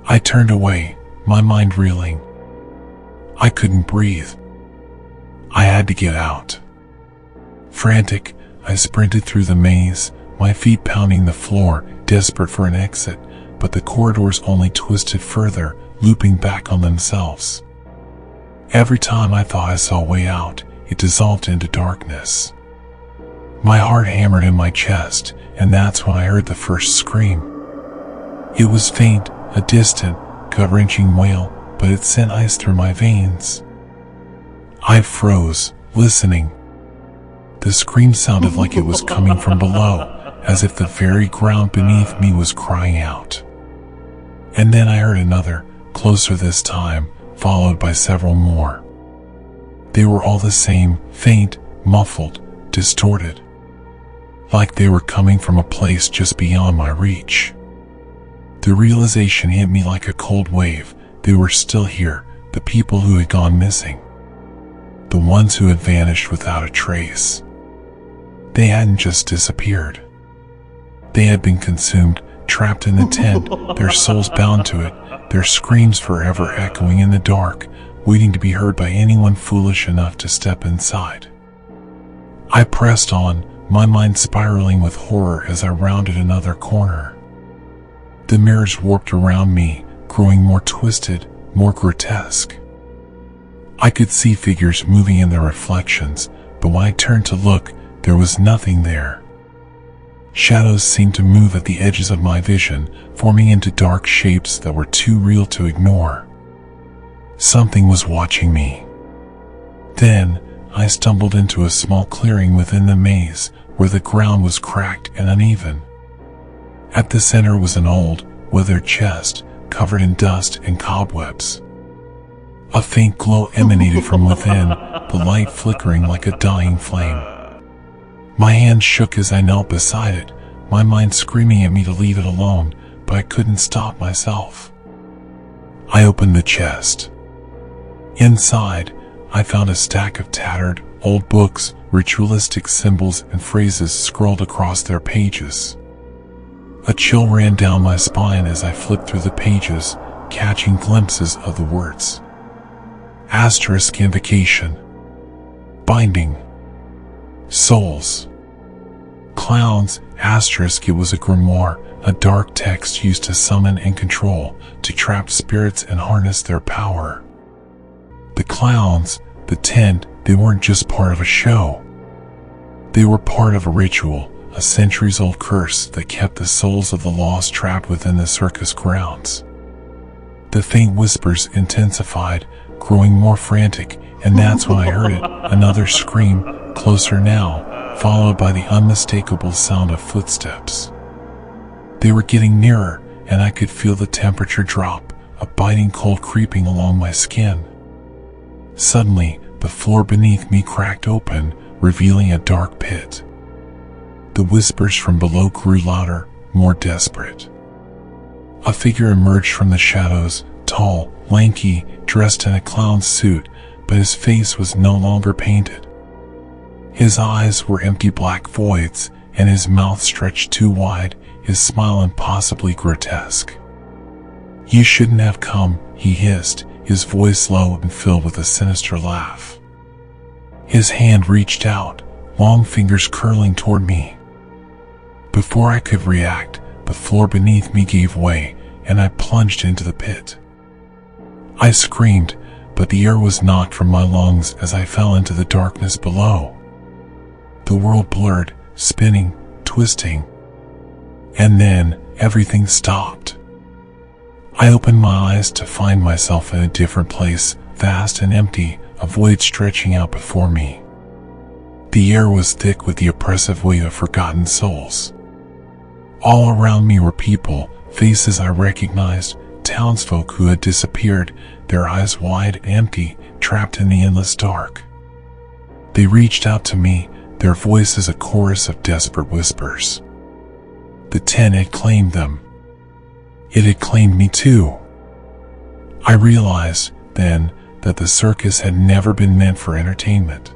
I turned away, my mind reeling. I couldn't breathe. I had to get out. Frantic, I sprinted through the maze, my feet pounding the floor, desperate for an exit, but the corridors only twisted further, looping back on themselves. Every time I thought I saw a way out, it dissolved into darkness. My heart hammered in my chest, and that's when I heard the first scream. It was faint, a distant, gut-wrenching wail, but it sent ice through my veins. I froze, listening. The scream sounded like it was coming from below, as if the very ground beneath me was crying out. And then I heard another, closer this time, followed by several more. They were all the same, faint, muffled, distorted. Like they were coming from a place just beyond my reach. The realization hit me like a cold wave. They were still here, the people who had gone missing. The ones who had vanished without a trace. They hadn't just disappeared. They had been consumed, trapped in the tent, their souls bound to it, their screams forever echoing in the dark, waiting to be heard by anyone foolish enough to step inside. I pressed on, my mind spiraling with horror as I rounded another corner. The mirrors warped around me, growing more twisted, more grotesque. I could see figures moving in their reflections, but when I turned to look, there was nothing there. Shadows seemed to move at the edges of my vision, forming into dark shapes that were too real to ignore. Something was watching me. Then, I stumbled into a small clearing within the maze, where the ground was cracked and uneven. At the center was an old, weathered chest, covered in dust and cobwebs. A faint glow emanated from within, the light flickering like a dying flame. My hand shook as I knelt beside it, my mind screaming at me to leave it alone, but I couldn't stop myself. I opened the chest. Inside, I found a stack of tattered, old books, ritualistic symbols and phrases scrawled across their pages. A chill ran down my spine as I flipped through the pages, catching glimpses of the words. Asterisk invocation. Binding. Souls. Clowns, asterisk. It was a grimoire, a dark text used to summon and control, to trap spirits and harness their power. The clowns, the tent, they weren't just part of a show. They were part of a ritual, a centuries-old curse that kept the souls of the lost trapped within the circus grounds. The faint whispers intensified, growing more frantic, and that's when I heard it, another scream, closer now, followed by the unmistakable sound of footsteps. They were getting nearer, and I could feel the temperature drop, a biting cold creeping along my skin. Suddenly, the floor beneath me cracked open, revealing a dark pit. The whispers from below grew louder, more desperate. A figure emerged from the shadows, tall, lanky, dressed in a clown's suit, but his face was no longer painted. His eyes were empty black voids, and his mouth stretched too wide, his smile impossibly grotesque. "You shouldn't have come," he hissed, his voice low and filled with a sinister laugh. His hand reached out, long fingers curling toward me. Before I could react, the floor beneath me gave way, and I plunged into the pit. I screamed, but the air was knocked from my lungs as I fell into the darkness below. The world blurred, spinning, twisting. And then, everything stopped. I opened my eyes to find myself in a different place, vast and empty, a void stretching out before me. The air was thick with the oppressive weight of forgotten souls. All around me were people, faces I recognized, townsfolk who had disappeared, their eyes wide and empty, trapped in the endless dark. They reached out to me, their voices a chorus of desperate whispers. The tent had claimed them. It had claimed me too. I realized, then, that the circus had never been meant for entertainment.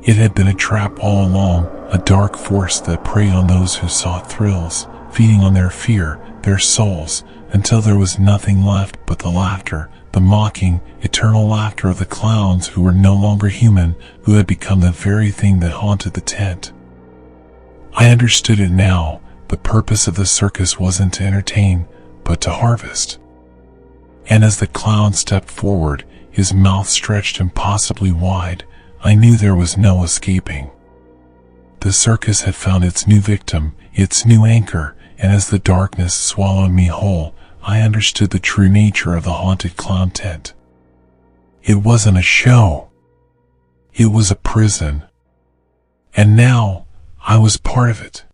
It had been a trap all along, a dark force that preyed on those who sought thrills, feeding on their fear, their souls, until there was nothing left but the laughter, the mocking, eternal laughter of the clowns who were no longer human, who had become the very thing that haunted the tent. I understood it now. The purpose of the circus wasn't to entertain, but to harvest. And as the clown stepped forward, his mouth stretched impossibly wide, I knew there was no escaping. The circus had found its new victim, its new anchor, and as the darkness swallowed me whole, I understood the true nature of the haunted clown tent. It wasn't a show. It was a prison. And now, I was part of it.